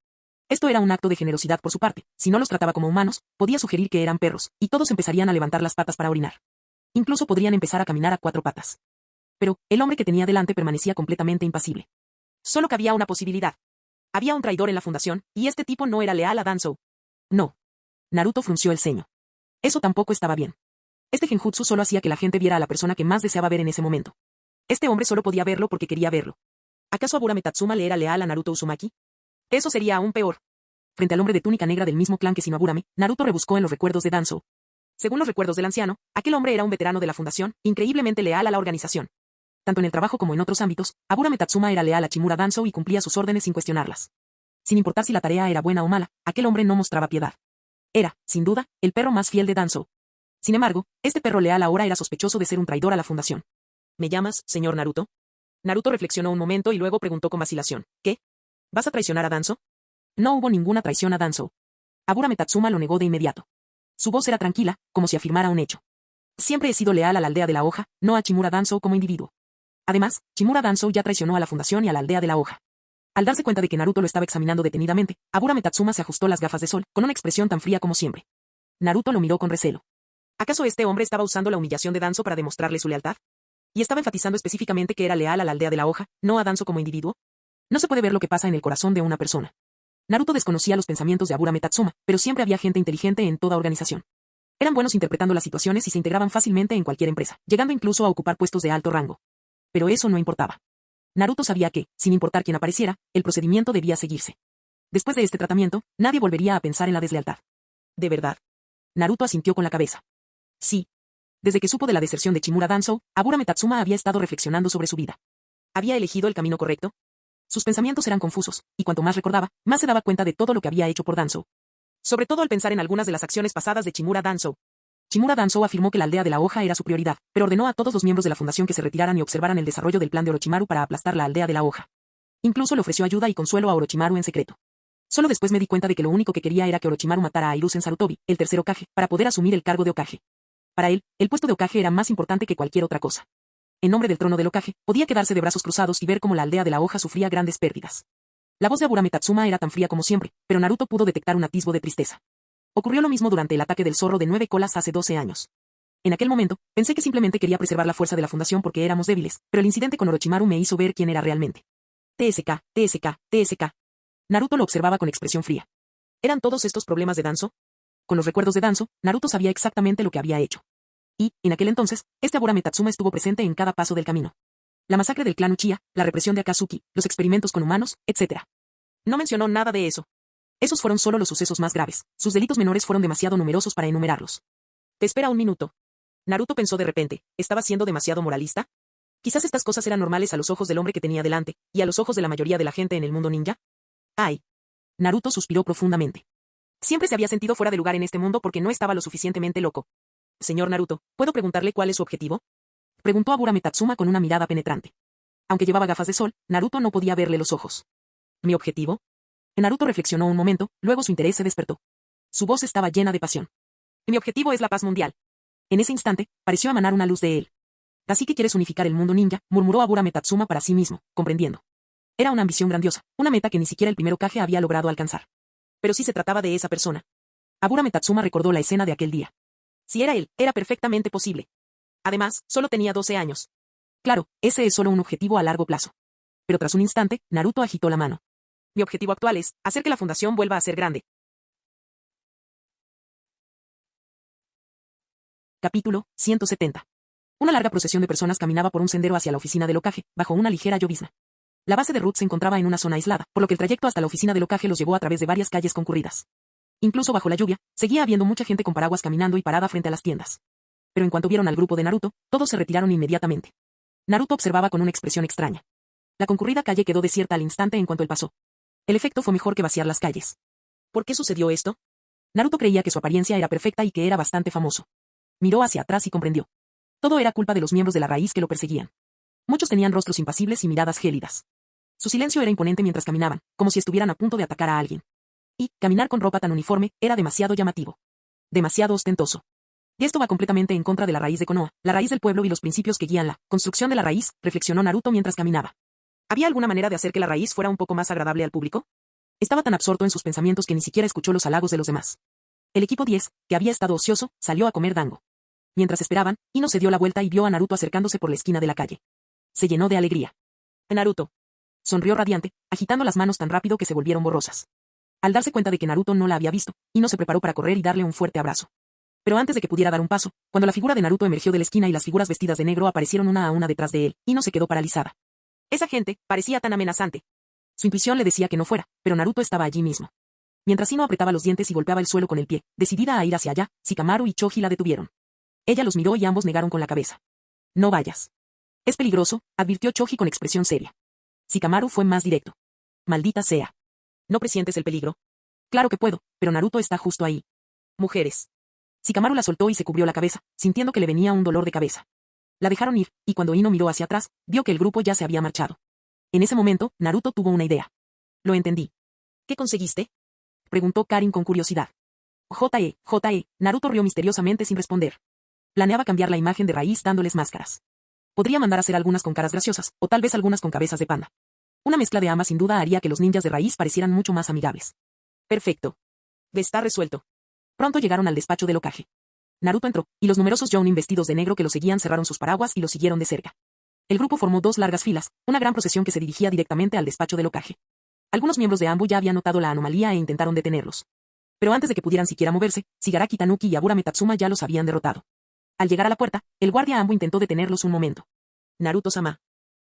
Esto era un acto de generosidad por su parte. Si no los trataba como humanos, podía sugerir que eran perros, y todos empezarían a levantar las patas para orinar. Incluso podrían empezar a caminar a 4 patas. Pero, el hombre que tenía delante permanecía completamente impasible. Solo cabía una posibilidad. Había un traidor en la fundación, y este tipo no era leal a Danzo. No. Naruto frunció el ceño. Eso tampoco estaba bien. Este genjutsu solo hacía que la gente viera a la persona que más deseaba ver en ese momento. Este hombre solo podía verlo porque quería verlo. ¿Acaso Aburame Tatsuma le era leal a Naruto Uzumaki? Eso sería aún peor. Frente al hombre de túnica negra del mismo clan que sino Aburame, Naruto rebuscó en los recuerdos de Danzo. Según los recuerdos del anciano, aquel hombre era un veterano de la fundación, increíblemente leal a la organización. Tanto en el trabajo como en otros ámbitos, Aburame Tatsuma era leal a Chimura Danzo y cumplía sus órdenes sin cuestionarlas. Sin importar si la tarea era buena o mala, aquel hombre no mostraba piedad. Era, sin duda, el perro más fiel de Danzo. Sin embargo, este perro leal ahora era sospechoso de ser un traidor a la fundación. ¿Me llamas, señor Naruto? Naruto reflexionó un momento y luego preguntó con vacilación: ¿qué? ¿Vas a traicionar a Danzo? No hubo ninguna traición a Danzo. Aburame Tatsuma lo negó de inmediato. Su voz era tranquila, como si afirmara un hecho. Siempre he sido leal a la aldea de la hoja, no a Chimura Danzo como individuo. Además, Chimura Danzo ya traicionó a la fundación y a la aldea de la hoja. Al darse cuenta de que Naruto lo estaba examinando detenidamente, Aburame Tatsuma se ajustó las gafas de sol, con una expresión tan fría como siempre. Naruto lo miró con recelo. ¿Acaso este hombre estaba usando la humillación de Danzo para demostrarle su lealtad? Y estaba enfatizando específicamente que era leal a la aldea de la hoja, no a Danzo como individuo. No se puede ver lo que pasa en el corazón de una persona. Naruto desconocía los pensamientos de Aburame Tatsuma, pero siempre había gente inteligente en toda organización. Eran buenos interpretando las situaciones y se integraban fácilmente en cualquier empresa, llegando incluso a ocupar puestos de alto rango. Pero eso no importaba. Naruto sabía que, sin importar quién apareciera, el procedimiento debía seguirse. Después de este tratamiento, nadie volvería a pensar en la deslealtad. ¿De verdad? Naruto asintió con la cabeza. Sí. Desde que supo de la deserción de Chimura Danzo, Aburame Tatsuma había estado reflexionando sobre su vida. ¿Había elegido el camino correcto? Sus pensamientos eran confusos, y cuanto más recordaba, más se daba cuenta de todo lo que había hecho por Danzo. Sobre todo al pensar en algunas de las acciones pasadas de Chimura Danzo. Chimura Danzo afirmó que la aldea de la hoja era su prioridad, pero ordenó a todos los miembros de la fundación que se retiraran y observaran el desarrollo del plan de Orochimaru para aplastar la aldea de la hoja. Incluso le ofreció ayuda y consuelo a Orochimaru en secreto. Solo después me di cuenta de que lo único que quería era que Orochimaru matara a Hiruzen Sarutobi, el tercer Hokage, para poder asumir el cargo de Hokage. Para él, el puesto de Hokage era más importante que cualquier otra cosa. En nombre del trono del Hokage, podía quedarse de brazos cruzados y ver cómo la aldea de la hoja sufría grandes pérdidas. La voz de Aburame Tatsuma era tan fría como siempre, pero Naruto pudo detectar un atisbo de tristeza. Ocurrió lo mismo durante el ataque del zorro de 9 colas hace 12 años. En aquel momento, pensé que simplemente quería preservar la fuerza de la fundación porque éramos débiles, pero el incidente con Orochimaru me hizo ver quién era realmente. TSK, TSK, TSK. Naruto lo observaba con expresión fría. ¿Eran todos estos problemas de Danzo? Con los recuerdos de Danzo, Naruto sabía exactamente lo que había hecho. Y, en aquel entonces, este Aburame Tatsuma estuvo presente en cada paso del camino. La masacre del clan Uchiha, la represión de Akatsuki, los experimentos con humanos, etc. No mencionó nada de eso. Esos fueron solo los sucesos más graves. Sus delitos menores fueron demasiado numerosos para enumerarlos. Te espera un minuto. Naruto pensó de repente, ¿estaba siendo demasiado moralista? Quizás estas cosas eran normales a los ojos del hombre que tenía delante, y a los ojos de la mayoría de la gente en el mundo ninja. ¡Ay! Naruto suspiró profundamente. Siempre se había sentido fuera de lugar en este mundo porque no estaba lo suficientemente loco. Señor Naruto, ¿puedo preguntarle cuál es su objetivo? Preguntó Aburame Tatsuma con una mirada penetrante. Aunque llevaba gafas de sol, Naruto no podía verle los ojos. ¿Mi objetivo? Naruto reflexionó un momento, luego su interés se despertó. Su voz estaba llena de pasión. Mi objetivo es la paz mundial. En ese instante, pareció emanar una luz de él. Así que quieres unificar el mundo ninja, murmuró Aburame Tatsuma para sí mismo, comprendiendo. Era una ambición grandiosa, una meta que ni siquiera el primer Hokage había logrado alcanzar. Pero si se trataba de esa persona. Aburame Tatsuma recordó la escena de aquel día. Si era él, era perfectamente posible. Además, solo tenía 12 años. Claro, ese es solo un objetivo a largo plazo. Pero tras un instante, Naruto agitó la mano. Mi objetivo actual es hacer que la fundación vuelva a ser grande. Capítulo 170. Una larga procesión de personas caminaba por un sendero hacia la oficina del Hokage, bajo una ligera llovizna. La base de Ruth se encontraba en una zona aislada, por lo que el trayecto hasta la oficina del Hokage los llevó a través de varias calles concurridas. Incluso bajo la lluvia, seguía habiendo mucha gente con paraguas caminando y parada frente a las tiendas. Pero en cuanto vieron al grupo de Naruto, todos se retiraron inmediatamente. Naruto observaba con una expresión extraña. La concurrida calle quedó desierta al instante en cuanto él pasó. El efecto fue mejor que vaciar las calles. ¿Por qué sucedió esto? Naruto creía que su apariencia era perfecta y que era bastante famoso. Miró hacia atrás y comprendió. Todo era culpa de los miembros de la raíz que lo perseguían. Muchos tenían rostros impasibles y miradas gélidas. Su silencio era imponente mientras caminaban, como si estuvieran a punto de atacar a alguien. Y, caminar con ropa tan uniforme, era demasiado llamativo. Demasiado ostentoso. Y esto va completamente en contra de la raíz de Konoha, la raíz del pueblo y los principios que guían la construcción de la raíz, reflexionó Naruto mientras caminaba. ¿Había alguna manera de hacer que la raíz fuera un poco más agradable al público? Estaba tan absorto en sus pensamientos que ni siquiera escuchó los halagos de los demás. El equipo 10, que había estado ocioso, salió a comer dango. Mientras esperaban, Ino se dio la vuelta y vio a Naruto acercándose por la esquina de la calle. Se llenó de alegría. Naruto. Sonrió radiante, agitando las manos tan rápido que se volvieron borrosas. Al darse cuenta de que Naruto no la había visto, Ino se preparó para correr y darle un fuerte abrazo. Pero antes de que pudiera dar un paso, cuando la figura de Naruto emergió de la esquina y las figuras vestidas de negro aparecieron una a una detrás de él, Ino se quedó paralizada. Esa gente parecía tan amenazante. Su intuición le decía que no fuera, pero Naruto estaba allí mismo. Mientras Ino apretaba los dientes y golpeaba el suelo con el pie, decidida a ir hacia allá, Shikamaru y Choji la detuvieron. Ella los miró y ambos negaron con la cabeza. No vayas. Es peligroso, advirtió Choji con expresión seria. Shikamaru fue más directo. Maldita sea. ¿No presientes el peligro? Claro que puedo, pero Naruto está justo ahí. Mujeres. Shikamaru la soltó y se cubrió la cabeza, sintiendo que le venía un dolor de cabeza. La dejaron ir, y cuando Ino miró hacia atrás, vio que el grupo ya se había marchado. En ese momento, Naruto tuvo una idea. Lo entendí. ¿Qué conseguiste? Preguntó Karin con curiosidad. Naruto rió misteriosamente sin responder. Planeaba cambiar la imagen de raíz dándoles máscaras. Podría mandar a hacer algunas con caras graciosas, o tal vez algunas con cabezas de panda. Una mezcla de ambas sin duda haría que los ninjas de raíz parecieran mucho más amigables. Perfecto. Está resuelto. Pronto llegaron al despacho del Hokage. Naruto entró, y los numerosos Jounin vestidos de negro que lo seguían cerraron sus paraguas y lo siguieron de cerca. El grupo formó dos largas filas, una gran procesión que se dirigía directamente al despacho del Hokage. Algunos miembros de Anbu ya habían notado la anomalía e intentaron detenerlos. Pero antes de que pudieran siquiera moverse, Shigaraki Tanuki y Abura Metatsuma ya los habían derrotado. Al llegar a la puerta, el guardia Anbu intentó detenerlos un momento. Naruto-sama.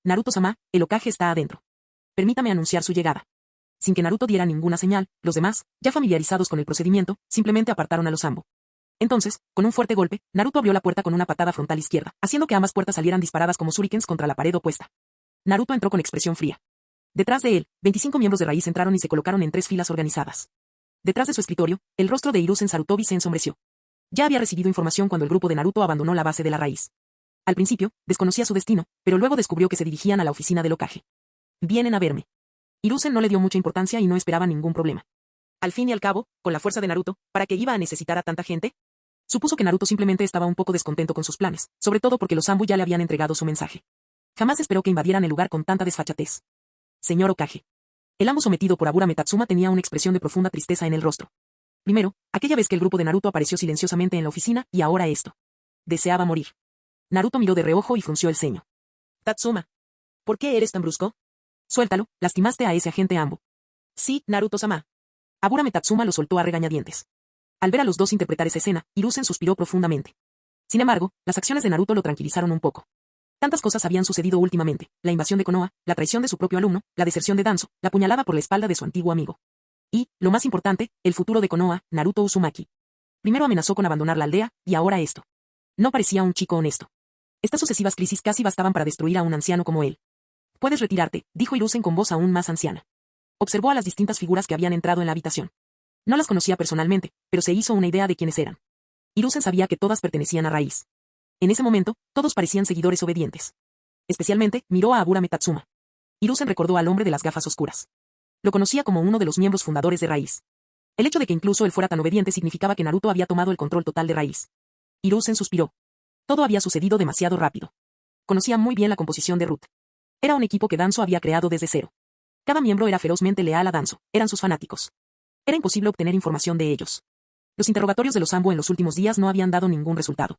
Naruto-sama, el Hokage está adentro. Permítame anunciar su llegada. Sin que Naruto diera ninguna señal, los demás, ya familiarizados con el procedimiento, simplemente apartaron a los Anbu. Entonces, con un fuerte golpe, Naruto abrió la puerta con una patada frontal izquierda, haciendo que ambas puertas salieran disparadas como shurikens contra la pared opuesta. Naruto entró con expresión fría. Detrás de él, 25 miembros de raíz entraron y se colocaron en 3 filas organizadas. Detrás de su escritorio, el rostro de Hiruzen Sarutobi se ensombreció. Ya había recibido información cuando el grupo de Naruto abandonó la base de la raíz. Al principio, desconocía su destino, pero luego descubrió que se dirigían a la oficina del Hokage. Vienen a verme. Hiruzen no le dio mucha importancia y no esperaba ningún problema. Al fin y al cabo, con la fuerza de Naruto, ¿para qué iba a necesitar a tanta gente? Supuso que Naruto simplemente estaba un poco descontento con sus planes, sobre todo porque los Anbu ya le habían entregado su mensaje. Jamás esperó que invadieran el lugar con tanta desfachatez. Señor Hokage. El Anbu sometido por Abura Metatsuma tenía una expresión de profunda tristeza en el rostro. Primero, aquella vez que el grupo de Naruto apareció silenciosamente en la oficina, y ahora esto. Deseaba morir. Naruto miró de reojo y frunció el ceño. Tatsuma. ¿Por qué eres tan brusco? Suéltalo, lastimaste a ese agente Anbu. Sí, Naruto-sama. Abura Metatsuma lo soltó a regañadientes. Al ver a los dos interpretar esa escena, Hiruzen suspiró profundamente. Sin embargo, las acciones de Naruto lo tranquilizaron un poco. Tantas cosas habían sucedido últimamente, la invasión de Konoha, la traición de su propio alumno, la deserción de Danzo, la puñalada por la espalda de su antiguo amigo. Y, lo más importante, el futuro de Konoha, Naruto Uzumaki. Primero amenazó con abandonar la aldea, y ahora esto. No parecía un chico honesto. Estas sucesivas crisis casi bastaban para destruir a un anciano como él. Puedes retirarte, dijo Hiruzen con voz aún más anciana. Observó a las distintas figuras que habían entrado en la habitación. No las conocía personalmente, pero se hizo una idea de quiénes eran. Hiruzen sabía que todas pertenecían a Raíz. En ese momento, todos parecían seguidores obedientes. Especialmente, miró a Abura Metatsuma. Hiruzen recordó al hombre de las gafas oscuras. Lo conocía como uno de los miembros fundadores de Raíz. El hecho de que incluso él fuera tan obediente significaba que Naruto había tomado el control total de Raíz. Hiruzen suspiró. Todo había sucedido demasiado rápido. Conocía muy bien la composición de Ruth. Era un equipo que Danzo había creado desde cero. Cada miembro era ferozmente leal a Danzo, eran sus fanáticos. Era imposible obtener información de ellos. Los interrogatorios de los Anbu en los últimos días no habían dado ningún resultado.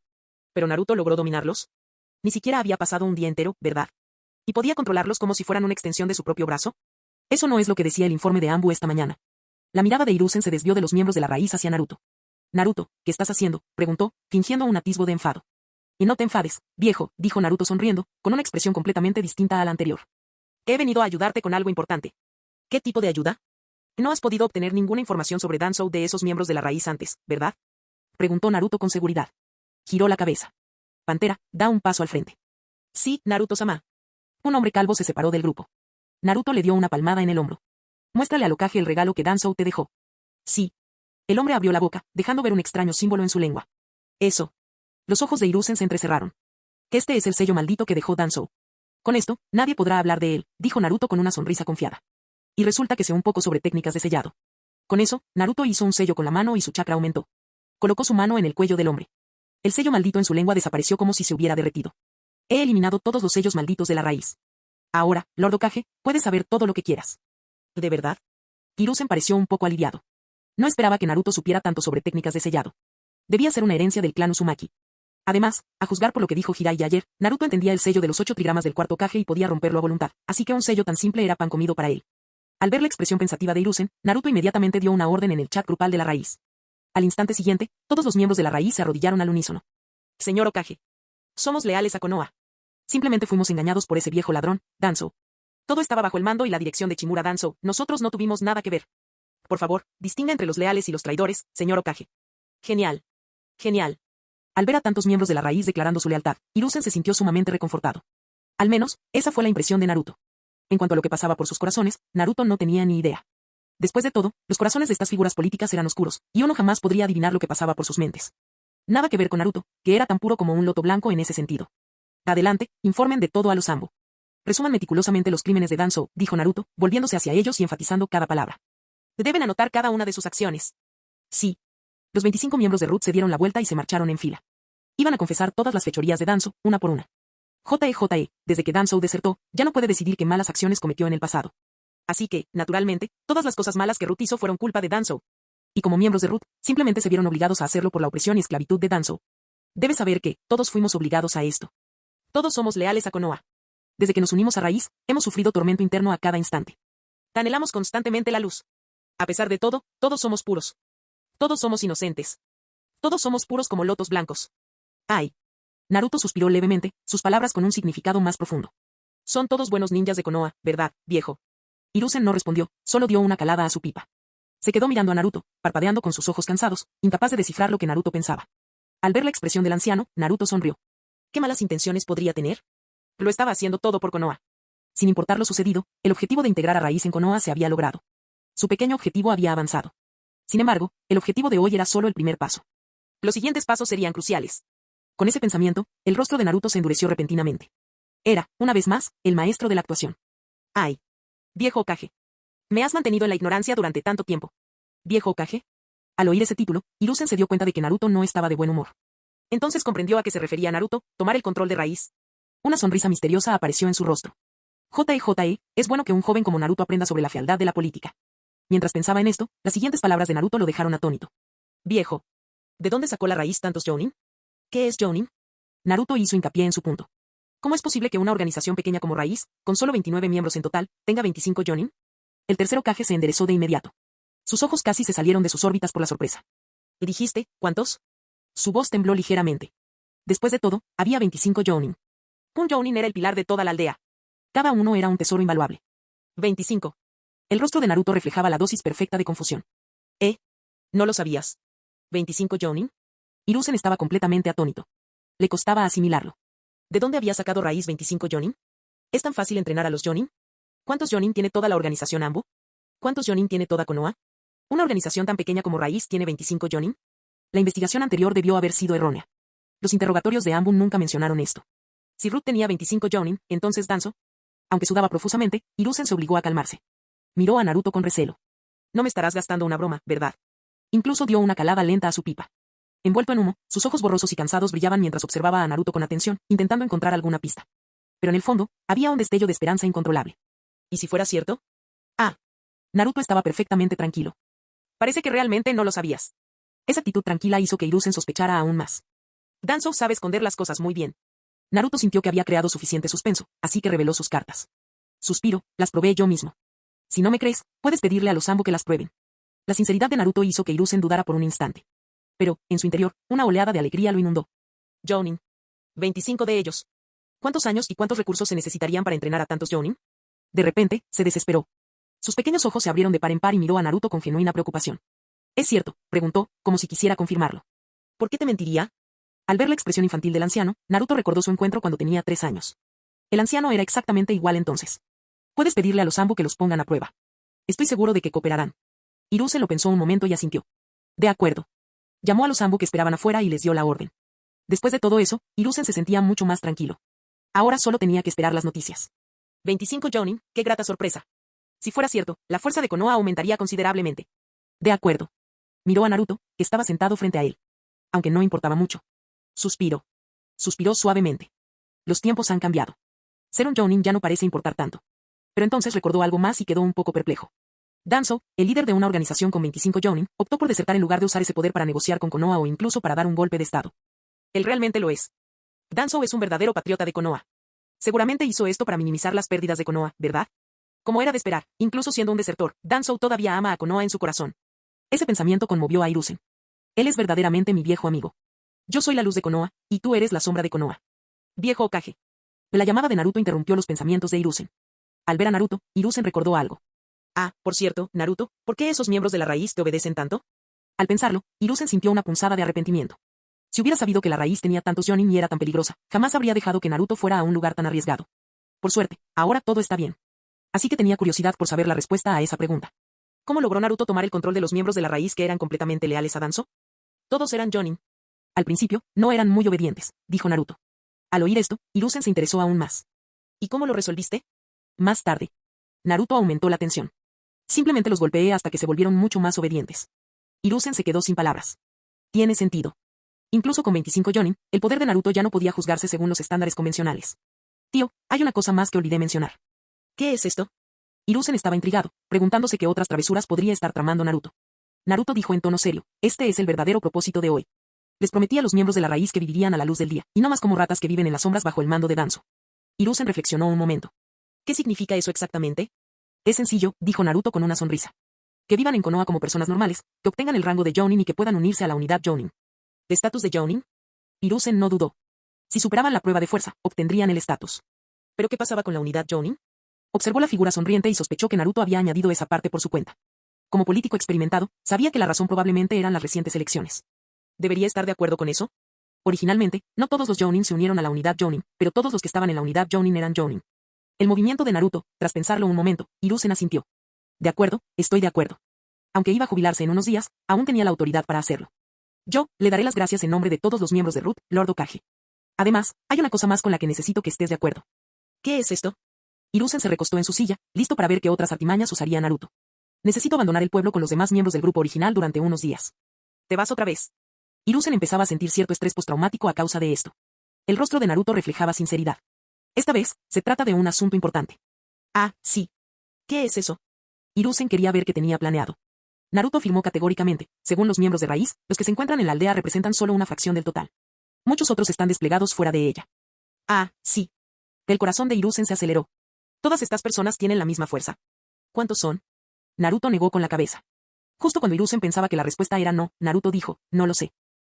¿Pero Naruto logró dominarlos? Ni siquiera había pasado un día entero, ¿verdad? ¿Y podía controlarlos como si fueran una extensión de su propio brazo? Eso no es lo que decía el informe de Anbu esta mañana. La mirada de Hiruzen se desvió de los miembros de la raíz hacia Naruto. Naruto, ¿qué estás haciendo?, preguntó, fingiendo un atisbo de enfado. Y no te enfades, viejo, dijo Naruto sonriendo, con una expresión completamente distinta a la anterior. He venido a ayudarte con algo importante. ¿Qué tipo de ayuda? No has podido obtener ninguna información sobre Danzou de esos miembros de la raíz antes, ¿verdad? Preguntó Naruto con seguridad. Giró la cabeza. Pantera, da un paso al frente. Sí, Naruto-sama. Un hombre calvo se separó del grupo. Naruto le dio una palmada en el hombro. Muéstrale al Hokage el regalo que Danzou te dejó. Sí. El hombre abrió la boca, dejando ver un extraño símbolo en su lengua. Eso. Los ojos de Hiruzen se entrecerraron. Este es el sello maldito que dejó Danzou. Con esto, nadie podrá hablar de él, dijo Naruto con una sonrisa confiada. Y resulta que sé un poco sobre técnicas de sellado. Con eso, Naruto hizo un sello con la mano y su chakra aumentó. Colocó su mano en el cuello del hombre. El sello maldito en su lengua desapareció como si se hubiera derretido. He eliminado todos los sellos malditos de la raíz. Ahora, Lord Hokage, puedes saber todo lo que quieras. ¿De verdad? Hiruzen pareció un poco aliviado. No esperaba que Naruto supiera tanto sobre técnicas de sellado. Debía ser una herencia del clan Uzumaki. Además, a juzgar por lo que dijo Jiraiya ayer, Naruto entendía el sello de los 8 trigramas del cuarto Hokage y podía romperlo a voluntad, así que un sello tan simple era pan comido para él. Al ver la expresión pensativa de Hiruzen, Naruto inmediatamente dio una orden en el chat grupal de la raíz. Al instante siguiente, todos los miembros de la raíz se arrodillaron al unísono. Señor Hokage. Somos leales a Konoha. Simplemente fuimos engañados por ese viejo ladrón, Danzou. Todo estaba bajo el mando y la dirección de Chimura Danzou, nosotros no tuvimos nada que ver. Por favor, distinga entre los leales y los traidores, señor Hokage. Genial. Genial. Al ver a tantos miembros de la raíz declarando su lealtad, Hiruzen se sintió sumamente reconfortado. Al menos, esa fue la impresión de Naruto. En cuanto a lo que pasaba por sus corazones, Naruto no tenía ni idea. Después de todo, los corazones de estas figuras políticas eran oscuros, y uno jamás podría adivinar lo que pasaba por sus mentes. Nada que ver con Naruto, que era tan puro como un loto blanco en ese sentido. Adelante, informen de todo a los Zambo. Resuman meticulosamente los crímenes de Danzou, dijo Naruto, volviéndose hacia ellos y enfatizando cada palabra. Deben anotar cada una de sus acciones. Sí. Los 25 miembros de Root se dieron la vuelta y se marcharon en fila. Iban a confesar todas las fechorías de Danzou, una por una. JE, desde que Danzou desertó, ya no puede decidir qué malas acciones cometió en el pasado. Así que, naturalmente, todas las cosas malas que Root hizo fueron culpa de Danzou. Y como miembros de Root, simplemente se vieron obligados a hacerlo por la opresión y esclavitud de Danzou. Debes saber que, todos fuimos obligados a esto. Todos somos leales a Konoha. Desde que nos unimos a Raíz, hemos sufrido tormento interno a cada instante. Anhelamos constantemente la luz. A pesar de todo, todos somos puros. Todos somos inocentes. Todos somos puros como lotos blancos. Ay. Naruto suspiró levemente, sus palabras con un significado más profundo. Son todos buenos ninjas de Konoha, ¿verdad, viejo? Hiruzen no respondió, solo dio una calada a su pipa. Se quedó mirando a Naruto, parpadeando con sus ojos cansados, incapaz de descifrar lo que Naruto pensaba. Al ver la expresión del anciano, Naruto sonrió. ¿Qué malas intenciones podría tener? Lo estaba haciendo todo por Konoha. Sin importar lo sucedido, el objetivo de integrar a Raíz en Konoha se había logrado. Su pequeño objetivo había avanzado. Sin embargo, el objetivo de hoy era solo el primer paso. Los siguientes pasos serían cruciales. Con ese pensamiento, el rostro de Naruto se endureció repentinamente. Era, una vez más, el maestro de la actuación. ¡Ay! Viejo Hokage. Me has mantenido en la ignorancia durante tanto tiempo. ¿Viejo Hokage? Al oír ese título, Hiruzen se dio cuenta de que Naruto no estaba de buen humor. Entonces comprendió a qué se refería Naruto, tomar el control de Raíz. Una sonrisa misteriosa apareció en su rostro. JE, es bueno que un joven como Naruto aprenda sobre la fealdad de la política. Mientras pensaba en esto, las siguientes palabras de Naruto lo dejaron atónito. Viejo. ¿De dónde sacó la Raíz tantos Jounin? ¿Qué es Jounin? Naruto hizo hincapié en su punto. ¿Cómo es posible que una organización pequeña como Raíz, con solo 29 miembros en total, tenga 25 Jounin? El tercer Hokage se enderezó de inmediato. Sus ojos casi se salieron de sus órbitas por la sorpresa. ¿Dijiste, cuántos? Su voz tembló ligeramente. Después de todo, había 25 Jounin. Un Jounin era el pilar de toda la aldea. Cada uno era un tesoro invaluable. 25. El rostro de Naruto reflejaba la dosis perfecta de confusión. ¿No lo sabías? ¿25 Jounin? Hiruzen estaba completamente atónito. Le costaba asimilarlo. ¿De dónde había sacado Raíz 25 Jounin? ¿Es tan fácil entrenar a los Jounin? ¿Cuántos Jounin tiene toda la organización Ambo? ¿Cuántos Jounin tiene toda Konoha? ¿Una organización tan pequeña como Raíz tiene 25 Jounin? La investigación anterior debió haber sido errónea. Los interrogatorios de Ambu nunca mencionaron esto. Si Root tenía 25 Jounin, entonces Danzo. Aunque sudaba profusamente, Hiruzen se obligó a calmarse. Miró a Naruto con recelo. No me estarás gastando una broma, ¿verdad? Incluso dio una calada lenta a su pipa. Envuelto en humo, sus ojos borrosos y cansados brillaban mientras observaba a Naruto con atención, intentando encontrar alguna pista. Pero en el fondo, había un destello de esperanza incontrolable. ¿Y si fuera cierto? Naruto estaba perfectamente tranquilo. Parece que realmente no lo sabías. Esa actitud tranquila hizo que Hiruzen sospechara aún más. Danzo sabe esconder las cosas muy bien. Naruto sintió que había creado suficiente suspenso, así que reveló sus cartas. Suspiro, las probé yo mismo. Si no me crees, puedes pedirle a los Zambo que las prueben. La sinceridad de Naruto hizo que Hiruzen dudara por un instante. Pero, en su interior, una oleada de alegría lo inundó. Jounin. 25 de ellos. ¿Cuántos años y cuántos recursos se necesitarían para entrenar a tantos Jounin? De repente, se desesperó. Sus pequeños ojos se abrieron de par en par y miró a Naruto con genuina preocupación. ¿Es cierto?, preguntó, como si quisiera confirmarlo. ¿Por qué te mentiría? Al ver la expresión infantil del anciano, Naruto recordó su encuentro cuando tenía 3 años. El anciano era exactamente igual entonces. Puedes pedirle a los Zanbu que los pongan a prueba. Estoy seguro de que cooperarán. Hiruzen lo pensó un momento y asintió. De acuerdo. Llamó a los Zanbu que esperaban afuera y les dio la orden. Después de todo eso, Hiruzen se sentía mucho más tranquilo. Ahora solo tenía que esperar las noticias. 25 Jounin, qué grata sorpresa. Si fuera cierto, la fuerza de Konoha aumentaría considerablemente. De acuerdo. Miró a Naruto, que estaba sentado frente a él. Aunque no importaba mucho. Suspiró. Suspiró suavemente. Los tiempos han cambiado. Ser un Jounin ya no parece importar tanto. Pero entonces recordó algo más y quedó un poco perplejo. Danzo, el líder de una organización con 25 Jounin, optó por desertar en lugar de usar ese poder para negociar con Konoha o incluso para dar un golpe de estado. Él realmente lo es. Danzo es un verdadero patriota de Konoha. Seguramente hizo esto para minimizar las pérdidas de Konoha, ¿verdad? Como era de esperar, incluso siendo un desertor, Danzo todavía ama a Konoha en su corazón. Ese pensamiento conmovió a Hiruzen. Él es verdaderamente mi viejo amigo. Yo soy la luz de Konoha, y tú eres la sombra de Konoha. Viejo Hokage. La llamada de Naruto interrumpió los pensamientos de Hiruzen. Al ver a Naruto, Hiruzen recordó algo. Ah, por cierto, Naruto, ¿por qué esos miembros de la raíz te obedecen tanto? Al pensarlo, Hiruzen sintió una punzada de arrepentimiento. Si hubiera sabido que la raíz tenía tantos Jounin y era tan peligrosa, jamás habría dejado que Naruto fuera a un lugar tan arriesgado. Por suerte, ahora todo está bien. Así que tenía curiosidad por saber la respuesta a esa pregunta. ¿Cómo logró Naruto tomar el control de los miembros de la raíz que eran completamente leales a Danzo? Todos eran Jounin. Al principio, no eran muy obedientes, dijo Naruto. Al oír esto, Hiruzen se interesó aún más. ¿Y cómo lo resolviste? Más tarde. Naruto aumentó la tensión. Simplemente los golpeé hasta que se volvieron mucho más obedientes. Hiruzen se quedó sin palabras. Tiene sentido. Incluso con 25 Jounin, el poder de Naruto ya no podía juzgarse según los estándares convencionales. Tío, hay una cosa más que olvidé mencionar. ¿Qué es esto? Hiruzen estaba intrigado, preguntándose qué otras travesuras podría estar tramando Naruto. Naruto dijo en tono serio, este es el verdadero propósito de hoy. Les prometí a los miembros de la raíz que vivirían a la luz del día, y no más como ratas que viven en las sombras bajo el mando de Danzo. Hiruzen reflexionó un momento. ¿Qué significa eso exactamente? Es sencillo, dijo Naruto con una sonrisa. Que vivan en Konoha como personas normales, que obtengan el rango de Jounin y que puedan unirse a la unidad Jounin. ¿El estatus de Jounin? Hiruzen no dudó. Si superaban la prueba de fuerza, obtendrían el estatus. ¿Pero qué pasaba con la unidad Jounin? Observó la figura sonriente y sospechó que Naruto había añadido esa parte por su cuenta. Como político experimentado, sabía que la razón probablemente eran las recientes elecciones. ¿Debería estar de acuerdo con eso? Originalmente, no todos los Jounin se unieron a la unidad Jounin, pero todos los que estaban en la unidad Jounin eran Jounin. El movimiento de Naruto, tras pensarlo un momento, Hiruzen asintió. De acuerdo, estoy de acuerdo. Aunque iba a jubilarse en unos días, aún tenía la autoridad para hacerlo. Yo, le daré las gracias en nombre de todos los miembros de Root, Lord Hokage. Además, hay una cosa más con la que necesito que estés de acuerdo. ¿Qué es esto? Hiruzen se recostó en su silla, listo para ver qué otras artimañas usaría Naruto. Necesito abandonar el pueblo con los demás miembros del grupo original durante unos días. ¿Te vas otra vez? Hiruzen empezaba a sentir cierto estrés postraumático a causa de esto. El rostro de Naruto reflejaba sinceridad. Esta vez, se trata de un asunto importante. Ah, sí. ¿Qué es eso? Hiruzen quería ver qué tenía planeado. Naruto afirmó categóricamente, según los miembros de raíz, los que se encuentran en la aldea representan solo una fracción del total. Muchos otros están desplegados fuera de ella. Ah, sí. El corazón de Hiruzen se aceleró. Todas estas personas tienen la misma fuerza. ¿Cuántos son? Naruto negó con la cabeza. Justo cuando Hiruzen pensaba que la respuesta era no, Naruto dijo, no lo sé.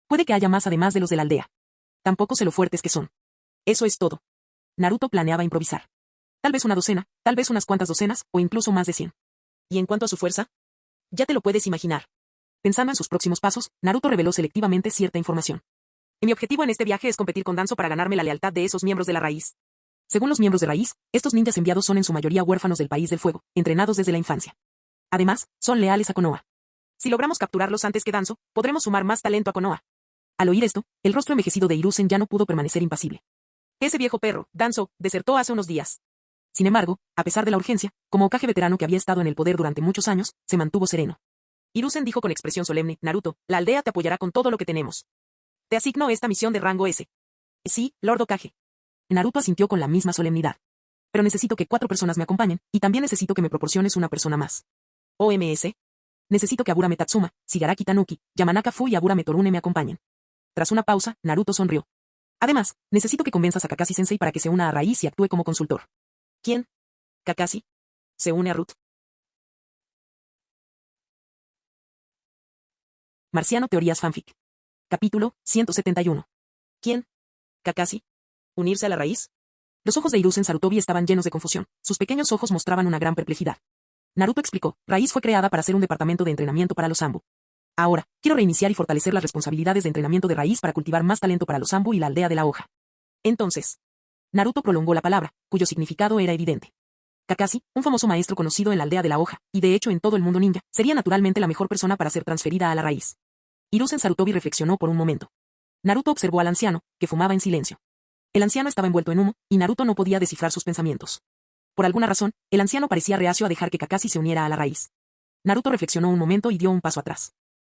Puede que haya más además de los de la aldea. Tampoco sé lo fuertes que son. Eso es todo. Naruto planeaba improvisar. Tal vez una docena, tal vez unas cuantas docenas, o incluso más de 100. ¿Y en cuanto a su fuerza? Ya te lo puedes imaginar. Pensando en sus próximos pasos, Naruto reveló selectivamente cierta información. Mi objetivo en este viaje es competir con Danzo para ganarme la lealtad de esos miembros de la raíz. Según los miembros de raíz, estos ninjas enviados son en su mayoría huérfanos del país del fuego, entrenados desde la infancia. Además, son leales a Konoha. Si logramos capturarlos antes que Danzo, podremos sumar más talento a Konoha. Al oír esto, el rostro envejecido de Hiruzen ya no pudo permanecer impasible. Ese viejo perro, Danzo, desertó hace unos días. Sin embargo, a pesar de la urgencia, como Hokage veterano que había estado en el poder durante muchos años, se mantuvo sereno. Hiruzen dijo con expresión solemne, Naruto, la aldea te apoyará con todo lo que tenemos. Te asigno esta misión de rango S. Sí, Lord Hokage. Naruto asintió con la misma solemnidad. Pero necesito que 4 personas me acompañen, y también necesito que me proporciones una persona más. OMS. Necesito que Aburame Tatsuma, Shigaraki Tanuki, Yamanaka Fu y Aburame Torune me acompañen. Tras una pausa, Naruto sonrió. Además, necesito que convenzas a Kakashi-sensei para que se una a Raíz y actúe como consultor. ¿Quién? ¿Kakashi? ¿Se une a Root? Marciano Teorías Fanfic. Capítulo 171. ¿Quién? Kakashi. ¿Unirse a la raíz? Los ojos de Hiruzen Sarutobi estaban llenos de confusión. Sus pequeños ojos mostraban una gran perplejidad. Naruto explicó, Raíz fue creada para ser un departamento de entrenamiento para los Zanbu. Ahora, quiero reiniciar y fortalecer las responsabilidades de entrenamiento de Raíz para cultivar más talento para los Zanbu y la aldea de la hoja. Entonces, Naruto prolongó la palabra, cuyo significado era evidente. Kakashi, un famoso maestro conocido en la aldea de la hoja, y de hecho en todo el mundo ninja, sería naturalmente la mejor persona para ser transferida a la raíz. Hiruzen Sarutobi reflexionó por un momento. Naruto observó al anciano, que fumaba en silencio. El anciano estaba envuelto en humo, y Naruto no podía descifrar sus pensamientos. Por alguna razón, el anciano parecía reacio a dejar que Kakashi se uniera a la raíz. Naruto reflexionó un momento y dio un paso atrás.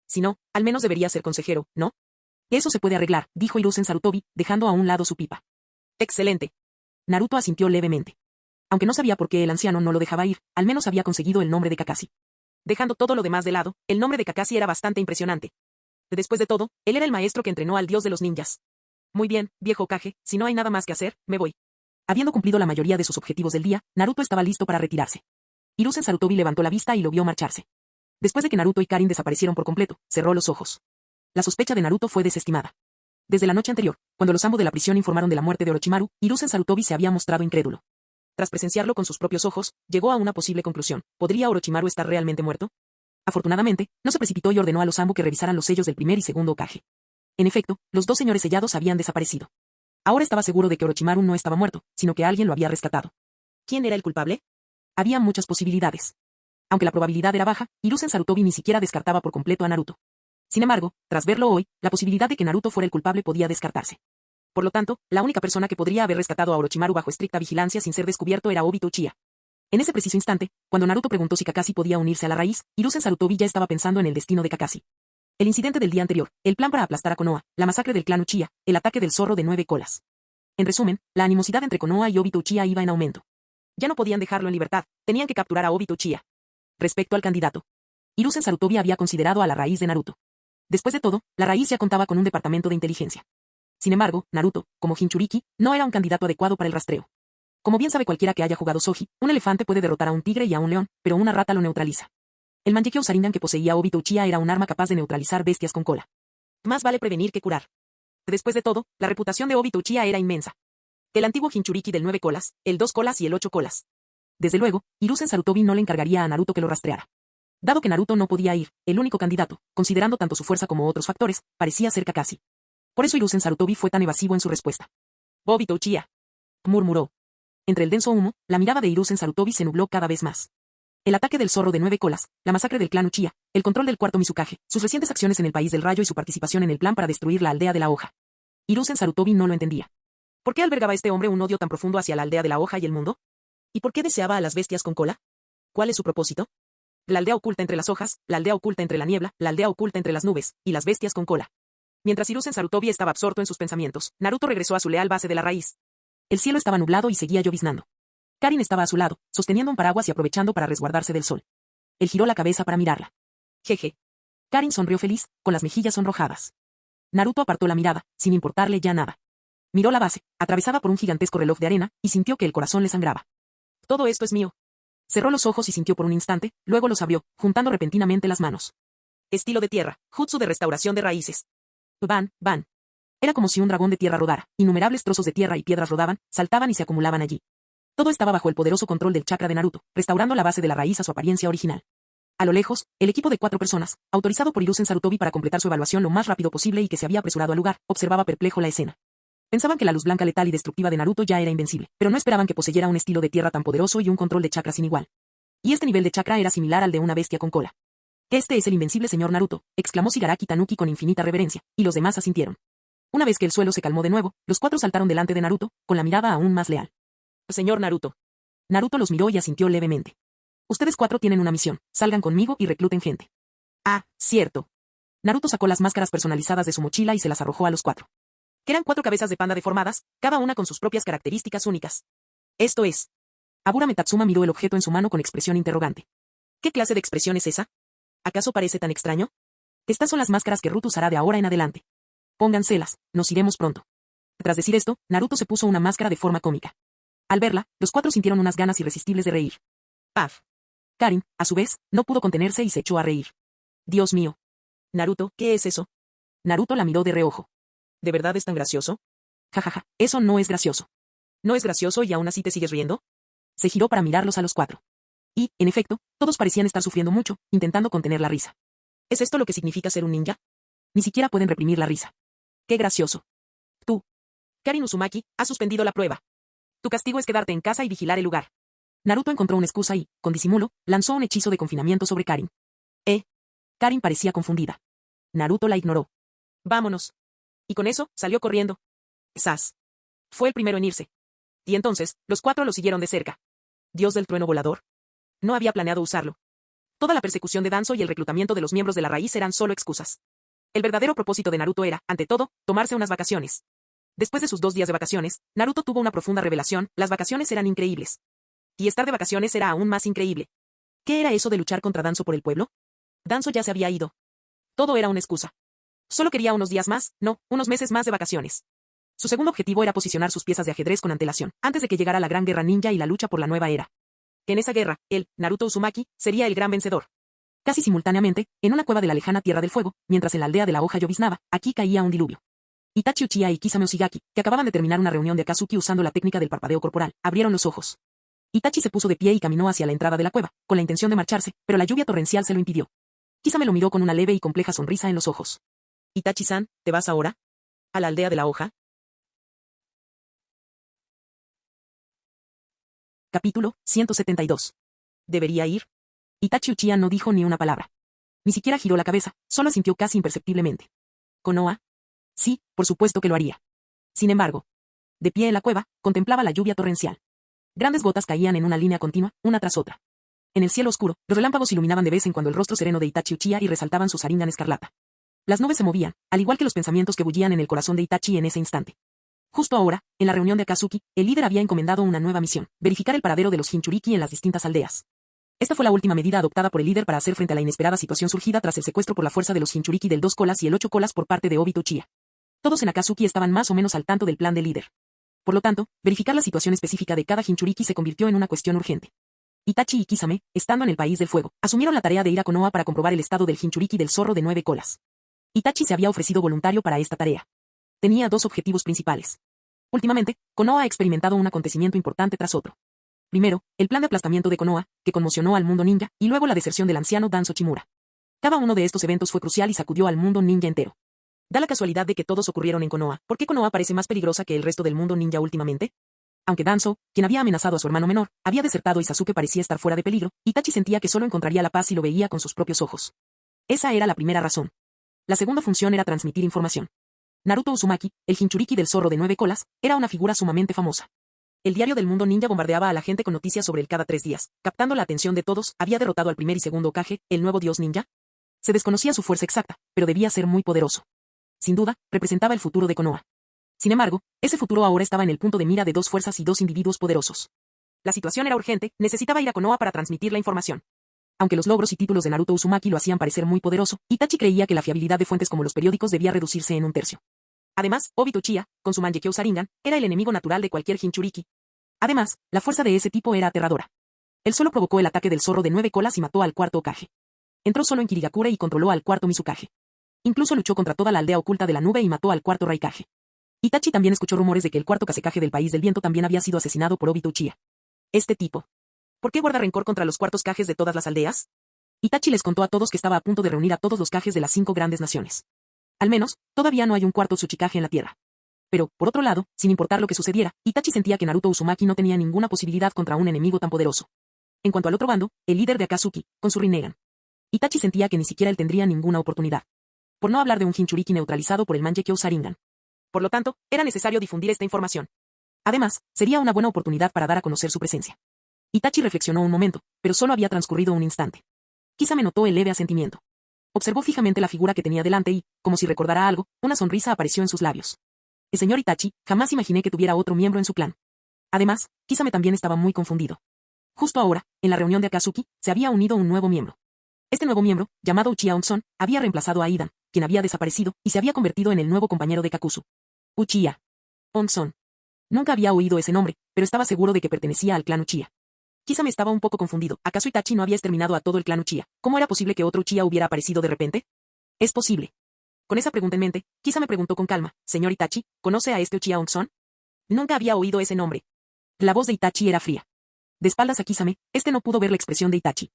Si no, al menos debería ser consejero, ¿no? Eso se puede arreglar, dijo Hiruzen Sarutobi, dejando a un lado su pipa. Excelente. Naruto asintió levemente. Aunque no sabía por qué el anciano no lo dejaba ir, al menos había conseguido el nombre de Kakashi. Dejando todo lo demás de lado, el nombre de Kakashi era bastante impresionante. Después de todo, él era el maestro que entrenó al dios de los ninjas. Muy bien, viejo Kage, si no hay nada más que hacer, me voy. Habiendo cumplido la mayoría de sus objetivos del día, Naruto estaba listo para retirarse. Hiruzen Sarutobi levantó la vista y lo vio marcharse. Después de que Naruto y Karin desaparecieron por completo, cerró los ojos. La sospecha de Naruto fue desestimada. Desde la noche anterior, cuando los Zanbu de la prisión informaron de la muerte de Orochimaru, Hiruzen Sarutobi se había mostrado incrédulo. Tras presenciarlo con sus propios ojos, llegó a una posible conclusión. ¿Podría Orochimaru estar realmente muerto? Afortunadamente, no se precipitó y ordenó a los Zanbu que revisaran los sellos del primer y segundo Hokage. En efecto, los dos señores sellados habían desaparecido. Ahora estaba seguro de que Orochimaru no estaba muerto, sino que alguien lo había rescatado. ¿Quién era el culpable? Había muchas posibilidades. Aunque la probabilidad era baja, Hiruzen Sarutobi ni siquiera descartaba por completo a Naruto. Sin embargo, tras verlo hoy, la posibilidad de que Naruto fuera el culpable podía descartarse. Por lo tanto, la única persona que podría haber rescatado a Orochimaru bajo estricta vigilancia sin ser descubierto era Obito Uchiha. En ese preciso instante, cuando Naruto preguntó si Kakashi podía unirse a la raíz, Hiruzen Sarutobi ya estaba pensando en el destino de Kakashi. El incidente del día anterior, el plan para aplastar a Konoha, la masacre del clan Uchiha, el ataque del zorro de 9 colas. En resumen, la animosidad entre Konoha y Obito Uchiha iba en aumento. Ya no podían dejarlo en libertad, tenían que capturar a Obito Uchiha. Respecto al candidato, Hiruzen Sarutobi había considerado a la raíz de Naruto. Después de todo, la raíz ya contaba con un departamento de inteligencia. Sin embargo, Naruto, como Jinchuriki, no era un candidato adecuado para el rastreo. Como bien sabe cualquiera que haya jugado Soji, un elefante puede derrotar a un tigre y a un león, pero una rata lo neutraliza. El Mangekyo Sharingan que poseía Obito Uchiha era un arma capaz de neutralizar bestias con cola. Más vale prevenir que curar. Después de todo, la reputación de Obito Uchiha era inmensa. El antiguo Jinchuriki del 9 colas, el 2 colas y el 8 colas. Desde luego, Hiruzen Sarutobi no le encargaría a Naruto que lo rastreara. Dado que Naruto no podía ir, el único candidato, considerando tanto su fuerza como otros factores, parecía ser Kakashi. Por eso Hiruzen Sarutobi fue tan evasivo en su respuesta. Obito Uchiha, murmuró. Entre el denso humo, la mirada de Hiruzen Sarutobi se nubló cada vez más. El ataque del zorro de 9 colas, la masacre del clan Uchiha, el control del cuarto Mizukage, sus recientes acciones en el país del rayo y su participación en el plan para destruir la aldea de la hoja. Hiruzen Sarutobi no lo entendía. ¿Por qué albergaba este hombre un odio tan profundo hacia la aldea de la hoja y el mundo? ¿Y por qué deseaba a las bestias con cola? ¿Cuál es su propósito? La aldea oculta entre las hojas, la aldea oculta entre la niebla, la aldea oculta entre las nubes, y las bestias con cola. Mientras Hiruzen Sarutobi estaba absorto en sus pensamientos, Naruto regresó a su leal base de la raíz. El cielo estaba nublado y seguía lloviznando. Karin estaba a su lado, sosteniendo un paraguas y aprovechando para resguardarse del sol. Él giró la cabeza para mirarla. Jeje. Karin sonrió feliz, con las mejillas sonrojadas. Naruto apartó la mirada, sin importarle ya nada. Miró la base, atravesada por un gigantesco reloj de arena, y sintió que el corazón le sangraba. Todo esto es mío. Cerró los ojos y sintió por un instante, luego los abrió, juntando repentinamente las manos. Estilo de tierra, jutsu de restauración de raíces. Van, van. Era como si un dragón de tierra rodara, innumerables trozos de tierra y piedras rodaban, saltaban y se acumulaban allí. Todo estaba bajo el poderoso control del chakra de Naruto, restaurando la base de la raíz a su apariencia original. A lo lejos, el equipo de 4 personas, autorizado por Hiruzen Sarutobi para completar su evaluación lo más rápido posible y que se había apresurado al lugar, observaba perplejo la escena. Pensaban que la luz blanca letal y destructiva de Naruto ya era invencible, pero no esperaban que poseyera un estilo de tierra tan poderoso y un control de chakra sin igual. Y este nivel de chakra era similar al de una bestia con cola. Este es el invencible señor Naruto, exclamó Shigaraki Tanuki con infinita reverencia, y los demás asintieron. Una vez que el suelo se calmó de nuevo, los 4 saltaron delante de Naruto, con la mirada aún más leal. Señor Naruto. Naruto los miró y asintió levemente. Ustedes 4 tienen una misión, salgan conmigo y recluten gente. Ah, cierto. Naruto sacó las máscaras personalizadas de su mochila y se las arrojó a los 4. Que eran 4 cabezas de panda deformadas, cada una con sus propias características únicas. Esto es. Abura Metatsuma miró el objeto en su mano con expresión interrogante. ¿Qué clase de expresión es esa? ¿Acaso parece tan extraño? Estas son las máscaras que Ruto usará de ahora en adelante. Pónganselas, nos iremos pronto. Tras decir esto, Naruto se puso una máscara de forma cómica. Al verla, los 4 sintieron unas ganas irresistibles de reír. Paf. Karin, a su vez, no pudo contenerse y se echó a reír. Dios mío. Naruto, ¿qué es eso? Naruto la miró de reojo. ¿De verdad es tan gracioso? Jajaja, eso no es gracioso. ¿No es gracioso y aún así te sigues riendo? Se giró para mirarlos a los cuatro. Y, en efecto, todos parecían estar sufriendo mucho, intentando contener la risa. ¿Es esto lo que significa ser un ninja? Ni siquiera pueden reprimir la risa. ¡Qué gracioso! Tú, Karin Uzumaki, has suspendido la prueba. Tu castigo es quedarte en casa y vigilar el lugar. Naruto encontró una excusa y, con disimulo, lanzó un hechizo de confinamiento sobre Karin. Karin parecía confundida. Naruto la ignoró. Vámonos. Y con eso, salió corriendo. ¡Sas! Fue el primero en irse. Y entonces, los cuatro lo siguieron de cerca. Dios del trueno volador. No había planeado usarlo. Toda la persecución de Danzo y el reclutamiento de los miembros de la raíz eran solo excusas. El verdadero propósito de Naruto era, ante todo, tomarse unas vacaciones. Después de sus 2 días de vacaciones, Naruto tuvo una profunda revelación: las vacaciones eran increíbles. Y estar de vacaciones era aún más increíble. ¿Qué era eso de luchar contra Danzo por el pueblo? Danzo ya se había ido. Todo era una excusa. Solo quería unos días más, no, unos meses más de vacaciones. Su segundo objetivo era posicionar sus piezas de ajedrez con antelación, antes de que llegara la gran guerra ninja y la lucha por la nueva era. Que en esa guerra, él, Naruto Uzumaki, sería el gran vencedor. Casi simultáneamente, en una cueva de la lejana Tierra del Fuego, mientras en la aldea de la hoja lloviznaba, aquí caía un diluvio. Itachi Uchiha y Kisame Oshigaki, que acababan de terminar una reunión de Akatsuki usando la técnica del parpadeo corporal, abrieron los ojos. Itachi se puso de pie y caminó hacia la entrada de la cueva, con la intención de marcharse, pero la lluvia torrencial se lo impidió. Kisame lo miró con una leve y compleja sonrisa en los ojos. Itachi-san, ¿te vas ahora? ¿A la aldea de la hoja? Capítulo 172. ¿Debería ir? Itachi Uchiha no dijo ni una palabra. Ni siquiera giró la cabeza, solo asintió casi imperceptiblemente. ¿Konoha? Sí, por supuesto que lo haría. Sin embargo, de pie en la cueva, contemplaba la lluvia torrencial. Grandes gotas caían en una línea continua, una tras otra. En el cielo oscuro, los relámpagos iluminaban de vez en cuando el rostro sereno de Itachi Uchiha y resaltaban su Sharingan escarlata. Las nubes se movían, al igual que los pensamientos que bullían en el corazón de Itachi en ese instante. Justo ahora, en la reunión de Akatsuki, el líder había encomendado una nueva misión: verificar el paradero de los Jinchuriki en las distintas aldeas. Esta fue la última medida adoptada por el líder para hacer frente a la inesperada situación surgida tras el secuestro por la fuerza de los Jinchuriki del 2 colas y el 8 colas por parte de Obito Uchiha. Todos en Akatsuki estaban más o menos al tanto del plan del líder. Por lo tanto, verificar la situación específica de cada Jinchuriki se convirtió en una cuestión urgente. Itachi y Kisame, estando en el país del fuego, asumieron la tarea de ir a Konoha para comprobar el estado del Jinchuriki del zorro de 9 colas. Itachi se había ofrecido voluntario para esta tarea. Tenía 2 objetivos principales. Últimamente, Konoha ha experimentado un acontecimiento importante tras otro. Primero, el plan de aplastamiento de Konoha, que conmocionó al mundo ninja, y luego la deserción del anciano Danzo Chimura. Cada uno de estos eventos fue crucial y sacudió al mundo ninja entero. Da la casualidad de que todos ocurrieron en Konoha. ¿Por qué Konoha parece más peligrosa que el resto del mundo ninja últimamente? Aunque Danzo, quien había amenazado a su hermano menor, había desertado y Sasuke parecía estar fuera de peligro, Itachi sentía que solo encontraría la paz si lo veía con sus propios ojos. Esa era la primera razón. La segunda función era transmitir información. Naruto Uzumaki, el Jinchuriki del zorro de 9 colas, era una figura sumamente famosa. El diario del mundo ninja bombardeaba a la gente con noticias sobre él cada 3 días, captando la atención de todos. ¿Había derrotado al primer y segundo Hokage, el nuevo dios ninja? Se desconocía su fuerza exacta, pero debía ser muy poderoso. Sin duda, representaba el futuro de Konoha. Sin embargo, ese futuro ahora estaba en el punto de mira de 2 fuerzas y 2 individuos poderosos. La situación era urgente, necesitaba ir a Konoha para transmitir la información. Aunque los logros y títulos de Naruto Uzumaki lo hacían parecer muy poderoso, Itachi creía que la fiabilidad de fuentes como los periódicos debía reducirse en 1/3. Además, Obito Uchiha, con su Mangekyo Sharingan, era el enemigo natural de cualquier Jinchuriki. Además, la fuerza de ese tipo era aterradora. Él solo provocó el ataque del zorro de 9 colas y mató al cuarto Hokage. Entró solo en Kirigakure y controló al cuarto Mizukage. Incluso luchó contra toda la aldea oculta de la nube y mató al cuarto Raikage. Itachi también escuchó rumores de que el cuarto Kazekage del país del viento también había sido asesinado por Obito Uchiha. Este tipo. ¿Por qué guarda rencor contra los cuartos Kages de todas las aldeas? Itachi les contó a todos que estaba a punto de reunir a todos los Kages de las 5 grandes naciones. Al menos, todavía no hay un cuarto Tsuchikage en la Tierra. Pero, por otro lado, sin importar lo que sucediera, Itachi sentía que Naruto Uzumaki no tenía ninguna posibilidad contra un enemigo tan poderoso. En cuanto al otro bando, el líder de Akatsuki, con su Rinnegan. Itachi sentía que ni siquiera él tendría ninguna oportunidad. Por no hablar de un Jinchuriki neutralizado por el Mangekyo Sharingan. Por lo tanto, era necesario difundir esta información. Además, sería una buena oportunidad para dar a conocer su presencia. Itachi reflexionó un momento, pero solo había transcurrido un instante. Kisame notó el leve asentimiento. Observó fijamente la figura que tenía delante y, como si recordara algo, una sonrisa apareció en sus labios. El señor Itachi, jamás imaginé que tuviera otro miembro en su clan. Además, Kisame también estaba muy confundido. Justo ahora, en la reunión de Akatsuki, se había unido un nuevo miembro. Este nuevo miembro, llamado Uchiha Onson, había reemplazado a Idan, quien había desaparecido, y se había convertido en el nuevo compañero de Kakuzu. Uchiha Onson. Nunca había oído ese nombre, pero estaba seguro de que pertenecía al clan Uchiha. Kisame estaba un poco confundido. ¿Acaso Itachi no había exterminado a todo el clan Uchiha? ¿Cómo era posible que otro Uchiha hubiera aparecido de repente? Es posible. Con esa pregunta en mente, Kisame preguntó con calma, «Señor Itachi, ¿conoce a este Uchiha Onson?» Nunca había oído ese nombre. La voz de Itachi era fría. De espaldas a Kisame, este no pudo ver la expresión de Itachi.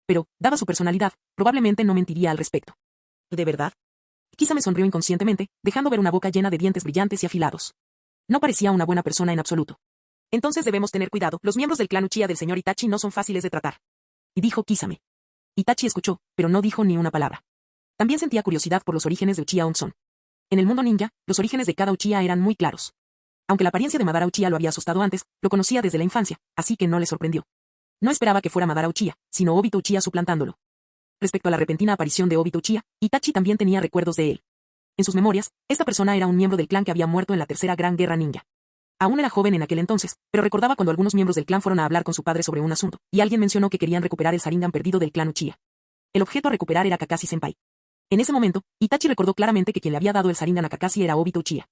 Pero, dada su personalidad, probablemente no mentiría al respecto. ¿De verdad? Kisame sonrió inconscientemente, dejando ver una boca llena de dientes brillantes y afilados. No parecía una buena persona en absoluto. Entonces debemos tener cuidado, los miembros del clan Uchiha del señor Itachi no son fáciles de tratar. Y dijo Kisame. Itachi escuchó, pero no dijo ni una palabra. También sentía curiosidad por los orígenes de Uchiha Onson. En el mundo ninja, los orígenes de cada Uchiha eran muy claros. Aunque la apariencia de Madara Uchiha lo había asustado antes, lo conocía desde la infancia, así que no le sorprendió. No esperaba que fuera Madara Uchiha, sino Obito Uchiha suplantándolo. Respecto a la repentina aparición de Obito Uchiha, Itachi también tenía recuerdos de él. En sus memorias, esta persona era un miembro del clan que había muerto en la Tercera Gran Guerra Ninja. Aún era joven en aquel entonces, pero recordaba cuando algunos miembros del clan fueron a hablar con su padre sobre un asunto, y alguien mencionó que querían recuperar el Sharingan perdido del clan Uchiha. El objeto a recuperar era Kakashi-senpai. En ese momento, Itachi recordó claramente que quien le había dado el Sharingan a Kakashi era Obito Uchiha.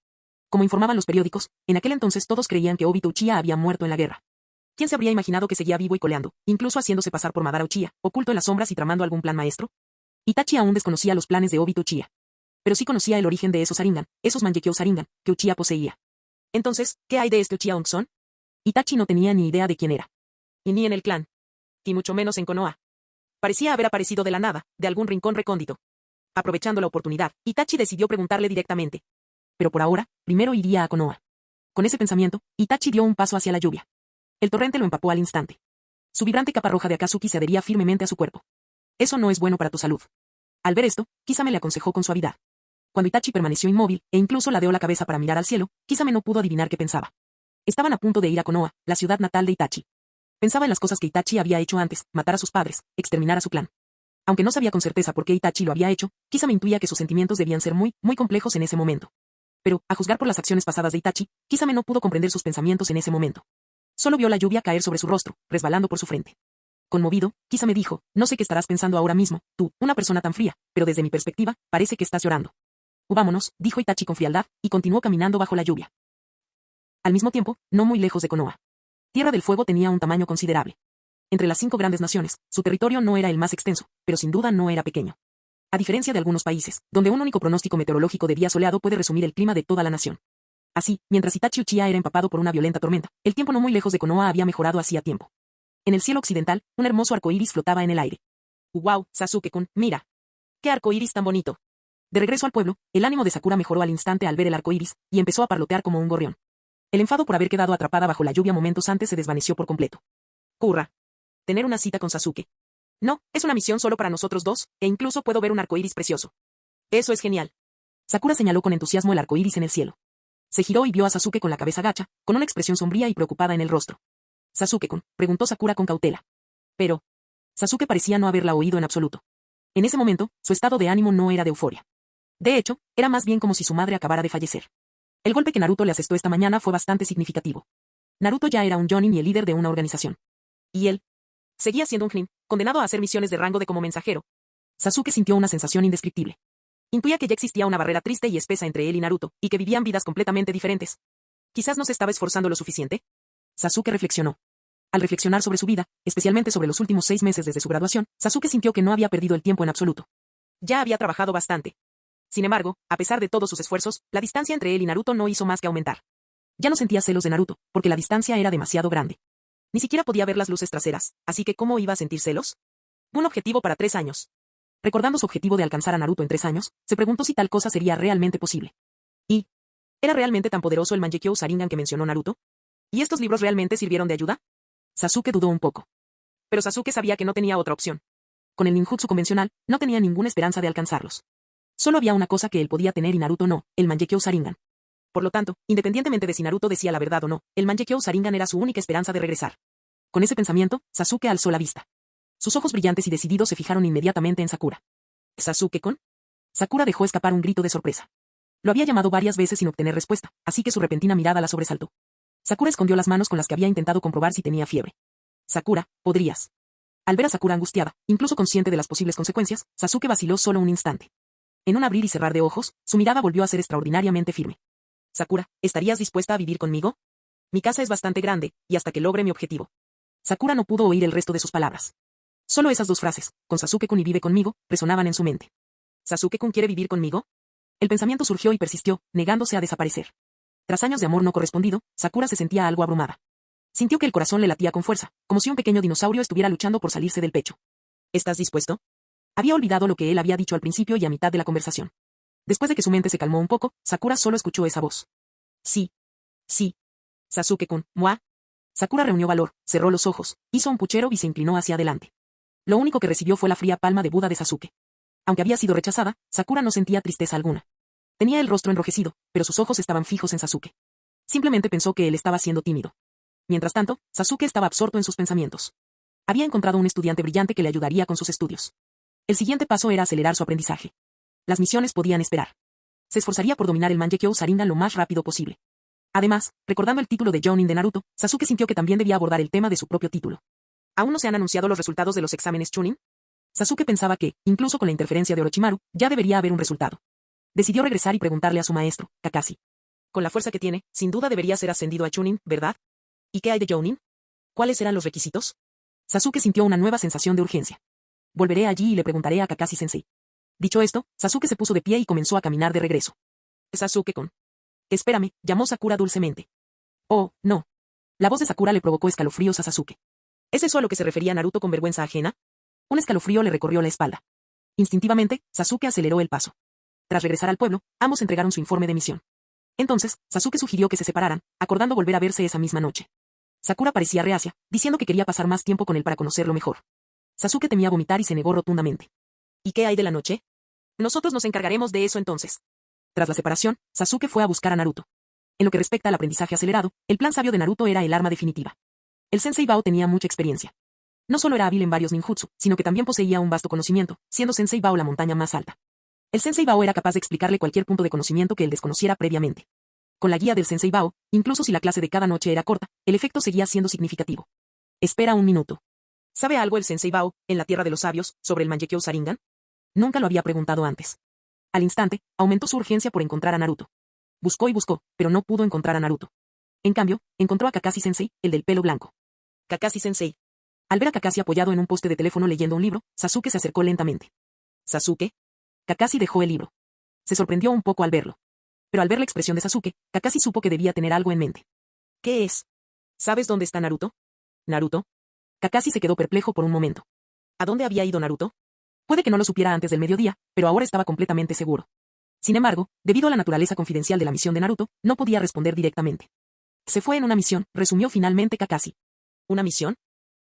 Como informaban los periódicos, en aquel entonces todos creían que Obito Uchiha había muerto en la guerra. ¿Quién se habría imaginado que seguía vivo y coleando, incluso haciéndose pasar por Madara Uchiha, oculto en las sombras y tramando algún plan maestro? Itachi aún desconocía los planes de Obito Uchiha. Pero sí conocía el origen de esos Sharingan, esos Mangekyo Sharingan, que Uchiha poseía. Entonces, ¿qué hay de este Uchiha Onson? Itachi no tenía ni idea de quién era. Y ni en el clan. Y mucho menos en Konoha. Parecía haber aparecido de la nada, de algún rincón recóndito. Aprovechando la oportunidad, Itachi decidió preguntarle directamente. Pero por ahora, primero iría a Konoha. Con ese pensamiento, Itachi dio un paso hacia la lluvia. El torrente lo empapó al instante. Su vibrante capa roja de Akatsuki se adhería firmemente a su cuerpo. Eso no es bueno para tu salud. Al ver esto, Kisame le aconsejó con suavidad. Cuando Itachi permaneció inmóvil, e incluso ladeó la cabeza para mirar al cielo, Kisame no pudo adivinar qué pensaba. Estaban a punto de ir a Konoha, la ciudad natal de Itachi. Pensaba en las cosas que Itachi había hecho antes, matar a sus padres, exterminar a su clan. Aunque no sabía con certeza por qué Itachi lo había hecho, Kisame intuía que sus sentimientos debían ser muy, muy complejos en ese momento. Pero, a juzgar por las acciones pasadas de Itachi, Kisame no pudo comprender sus pensamientos en ese momento. Solo vio la lluvia caer sobre su rostro, resbalando por su frente. Conmovido, Kisame dijo, no sé qué estarás pensando ahora mismo, tú, una persona tan fría, pero desde mi perspectiva, parece que estás llorando. Vámonos, dijo Itachi con frialdad, y continuó caminando bajo la lluvia. Al mismo tiempo, no muy lejos de Konoha. Tierra del Fuego tenía un tamaño considerable. Entre las 5 grandes naciones, su territorio no era el más extenso, pero sin duda no era pequeño. A diferencia de algunos países, donde un único pronóstico meteorológico de día soleado puede resumir el clima de toda la nación. Así, mientras Itachi Uchiha era empapado por una violenta tormenta, el tiempo no muy lejos de Konoha había mejorado hacía tiempo. En el cielo occidental, un hermoso arco iris flotaba en el aire. ¡Wow, Sasuke-kun, mira! ¡Qué arco iris tan bonito! De regreso al pueblo, el ánimo de Sakura mejoró al instante al ver el arco iris, y empezó a parlotear como un gorrión. El enfado por haber quedado atrapada bajo la lluvia momentos antes se desvaneció por completo. Kurra. Tener una cita con Sasuke. No, es una misión solo para nosotros dos, e incluso puedo ver un arco iris precioso. Eso es genial. Sakura señaló con entusiasmo el arco iris en el cielo. Se giró y vio a Sasuke con la cabeza gacha, con una expresión sombría y preocupada en el rostro. Sasuke-kun, preguntó Sakura con cautela. Pero, Sasuke parecía no haberla oído en absoluto. En ese momento, su estado de ánimo no era de euforia. De hecho, era más bien como si su madre acabara de fallecer. El golpe que Naruto le asestó esta mañana fue bastante significativo. Naruto ya era un Jonin y el líder de una organización. Y él seguía siendo un Chunin, condenado a hacer misiones de rango de como mensajero. Sasuke sintió una sensación indescriptible. Intuía que ya existía una barrera triste y espesa entre él y Naruto, y que vivían vidas completamente diferentes. Quizás no se estaba esforzando lo suficiente. Sasuke reflexionó. Al reflexionar sobre su vida, especialmente sobre los últimos 6 meses desde su graduación, Sasuke sintió que no había perdido el tiempo en absoluto. Ya había trabajado bastante. Sin embargo, a pesar de todos sus esfuerzos, la distancia entre él y Naruto no hizo más que aumentar. Ya no sentía celos de Naruto, porque la distancia era demasiado grande. Ni siquiera podía ver las luces traseras, así que ¿cómo iba a sentir celos? Un objetivo para 3 años. Recordando su objetivo de alcanzar a Naruto en 3 años, se preguntó si tal cosa sería realmente posible. ¿Y era realmente tan poderoso el Mangekyo Sharingan que mencionó Naruto? ¿Y estos libros realmente sirvieron de ayuda? Sasuke dudó un poco. Pero Sasuke sabía que no tenía otra opción. Con el ninjutsu convencional, no tenía ninguna esperanza de alcanzarlos. Solo había una cosa que él podía tener y Naruto no, el Mangekyo Sharingan. Por lo tanto, independientemente de si Naruto decía la verdad o no, el Mangekyo Sharingan era su única esperanza de regresar. Con ese pensamiento, Sasuke alzó la vista. Sus ojos brillantes y decididos se fijaron inmediatamente en Sakura. ¿Sasuke-kun? Sakura dejó escapar un grito de sorpresa. Lo había llamado varias veces sin obtener respuesta, así que su repentina mirada la sobresaltó. Sakura escondió las manos con las que había intentado comprobar si tenía fiebre. Sakura, podrías. Al ver a Sakura angustiada, incluso consciente de las posibles consecuencias, Sasuke vaciló solo un instante. En un abrir y cerrar de ojos, su mirada volvió a ser extraordinariamente firme. Sakura, ¿estarías dispuesta a vivir conmigo? Mi casa es bastante grande, y hasta que logre mi objetivo. Sakura no pudo oír el resto de sus palabras. Solo esas 2 frases, con Sasuke-kun y vive conmigo, resonaban en su mente. ¿Sasuke-kun quiere vivir conmigo? El pensamiento surgió y persistió, negándose a desaparecer. Tras años de amor no correspondido, Sakura se sentía algo abrumada. Sintió que el corazón le latía con fuerza, como si un pequeño dinosaurio estuviera luchando por salirse del pecho. ¿Estás dispuesto? Había olvidado lo que él había dicho al principio y a mitad de la conversación. Después de que su mente se calmó un poco, Sakura solo escuchó esa voz. Sí. Sí. Sasuke-kun, ¿mua? Sakura reunió valor, cerró los ojos, hizo un puchero y se inclinó hacia adelante. Lo único que recibió fue la fría palma de Buda de Sasuke. Aunque había sido rechazada, Sakura no sentía tristeza alguna. Tenía el rostro enrojecido, pero sus ojos estaban fijos en Sasuke. Simplemente pensó que él estaba siendo tímido. Mientras tanto, Sasuke estaba absorto en sus pensamientos. Había encontrado un estudiante brillante que le ayudaría con sus estudios. El siguiente paso era acelerar su aprendizaje. Las misiones podían esperar. Se esforzaría por dominar el Mangekyou Sharingan lo más rápido posible. Además, recordando el título de Jounin de Naruto, Sasuke sintió que también debía abordar el tema de su propio título. ¿Aún no se han anunciado los resultados de los exámenes Chunin? Sasuke pensaba que, incluso con la interferencia de Orochimaru, ya debería haber un resultado. Decidió regresar y preguntarle a su maestro, Kakashi. Con la fuerza que tiene, sin duda debería ser ascendido a Chunin, ¿verdad? ¿Y qué hay de Jounin? ¿Cuáles eran los requisitos? Sasuke sintió una nueva sensación de urgencia. Volveré allí y le preguntaré a Kakashi-sensei. Dicho esto, Sasuke se puso de pie y comenzó a caminar de regreso. Sasuke-kun. Espérame, llamó Sakura dulcemente. Oh, no. La voz de Sakura le provocó escalofríos a Sasuke. ¿Es eso a lo que se refería Naruto con vergüenza ajena? Un escalofrío le recorrió la espalda. Instintivamente, Sasuke aceleró el paso. Tras regresar al pueblo, ambos entregaron su informe de misión. Entonces, Sasuke sugirió que se separaran, acordando volver a verse esa misma noche. Sakura parecía reacia, diciendo que quería pasar más tiempo con él para conocerlo mejor. Sasuke temía vomitar y se negó rotundamente. ¿Y qué hay de la noche? Nosotros nos encargaremos de eso entonces. Tras la separación, Sasuke fue a buscar a Naruto. En lo que respecta al aprendizaje acelerado, el plan sabio de Naruto era el arma definitiva. El Sensei Bao tenía mucha experiencia. No solo era hábil en varios ninjutsu, sino que también poseía un vasto conocimiento, siendo Sensei Bao la montaña más alta. El Sensei Bao era capaz de explicarle cualquier punto de conocimiento que él desconociera previamente. Con la guía del Sensei Bao, incluso si la clase de cada noche era corta, el efecto seguía siendo significativo. Espera un minuto. ¿Sabe algo el Sensei Bao, en la Tierra de los Sabios, sobre el Mangekyou Sharingan? Nunca lo había preguntado antes. Al instante, aumentó su urgencia por encontrar a Naruto. Buscó y buscó, pero no pudo encontrar a Naruto. En cambio, encontró a Kakashi-sensei, el del pelo blanco. Kakashi-sensei. Al ver a Kakashi apoyado en un poste de teléfono leyendo un libro, Sasuke se acercó lentamente. ¿Sasuke? Kakashi dejó el libro. Se sorprendió un poco al verlo. Pero al ver la expresión de Sasuke, Kakashi supo que debía tener algo en mente. ¿Qué es? ¿Sabes dónde está Naruto? ¿Naruto? Kakashi se quedó perplejo por un momento. ¿A dónde había ido Naruto? Puede que no lo supiera antes del mediodía, pero ahora estaba completamente seguro. Sin embargo, debido a la naturaleza confidencial de la misión de Naruto, no podía responder directamente. Se fue en una misión, resumió finalmente Kakashi. ¿Una misión?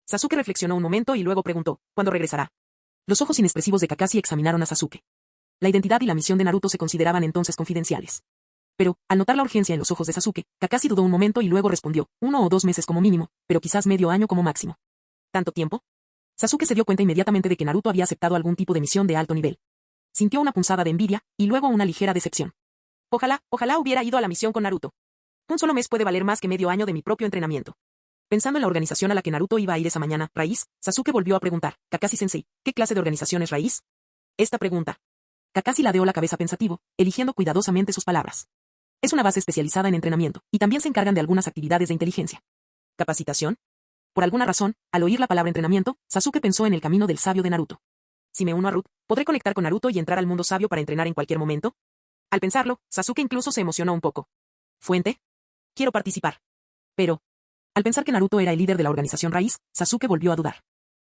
Sasuke reflexionó un momento y luego preguntó, ¿cuándo regresará? Los ojos inexpresivos de Kakashi examinaron a Sasuke. La identidad y la misión de Naruto se consideraban entonces confidenciales. Pero, al notar la urgencia en los ojos de Sasuke, Kakashi dudó un momento y luego respondió, 1 o 2 meses como mínimo, pero quizás medio año como máximo. ¿Tanto tiempo? Sasuke se dio cuenta inmediatamente de que Naruto había aceptado algún tipo de misión de alto nivel. Sintió una punzada de envidia, y luego una ligera decepción. Ojalá hubiera ido a la misión con Naruto. Un solo mes puede valer más que medio año de mi propio entrenamiento. Pensando en la organización a la que Naruto iba a ir esa mañana, Raíz, Sasuke volvió a preguntar, Kakashi-sensei, ¿qué clase de organización es Raíz? Esta pregunta. Kakashi ladeó la cabeza pensativo, eligiendo cuidadosamente sus palabras. Es una base especializada en entrenamiento, y también se encargan de algunas actividades de inteligencia. ¿Capacitación? Por alguna razón, al oír la palabra entrenamiento, Sasuke pensó en el camino del sabio de Naruto. Si me uno a Root, ¿podré conectar con Naruto y entrar al mundo sabio para entrenar en cualquier momento? Al pensarlo, Sasuke incluso se emocionó un poco. ¿Fuente? Quiero participar. Pero, al pensar que Naruto era el líder de la organización Raíz, Sasuke volvió a dudar.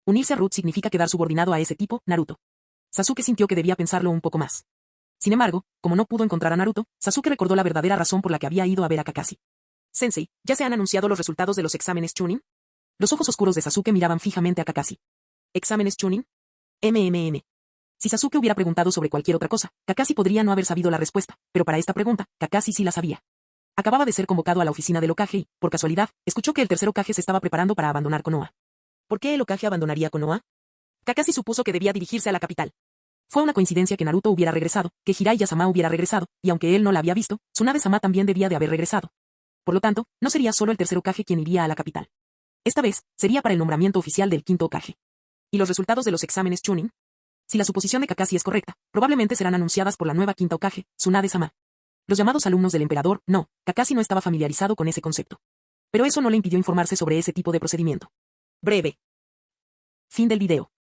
Unirse a Root significa quedar subordinado a ese tipo, Naruto. Sasuke sintió que debía pensarlo un poco más. Sin embargo, como no pudo encontrar a Naruto, Sasuke recordó la verdadera razón por la que había ido a ver a Kakashi. Sensei, ¿ya se han anunciado los resultados de los exámenes Chunin? Los ojos oscuros de Sasuke miraban fijamente a Kakashi. ¿Exámenes Chunin? Si Sasuke hubiera preguntado sobre cualquier otra cosa, Kakashi podría no haber sabido la respuesta, pero para esta pregunta, Kakashi sí la sabía. Acababa de ser convocado a la oficina del Hokage y, por casualidad, escuchó que el tercer Hokage se estaba preparando para abandonar Konoha. ¿Por qué el Hokage abandonaría Konoha? Kakashi supuso que debía dirigirse a la capital. Fue una coincidencia que Naruto hubiera regresado, que Jiraiya-sama hubiera regresado, y aunque él no la había visto, Tsunade-sama también debía de haber regresado. Por lo tanto, no sería solo el tercer Hokage quien iría a la capital. Esta vez, sería para el nombramiento oficial del quinto Hokage. ¿Y los resultados de los exámenes Chunin? Si la suposición de Kakashi es correcta, probablemente serán anunciadas por la nueva quinta Hokage, Tsunade-sama. Los llamados alumnos del emperador, no, Kakashi no estaba familiarizado con ese concepto. Pero eso no le impidió informarse sobre ese tipo de procedimiento. Breve. Fin del video.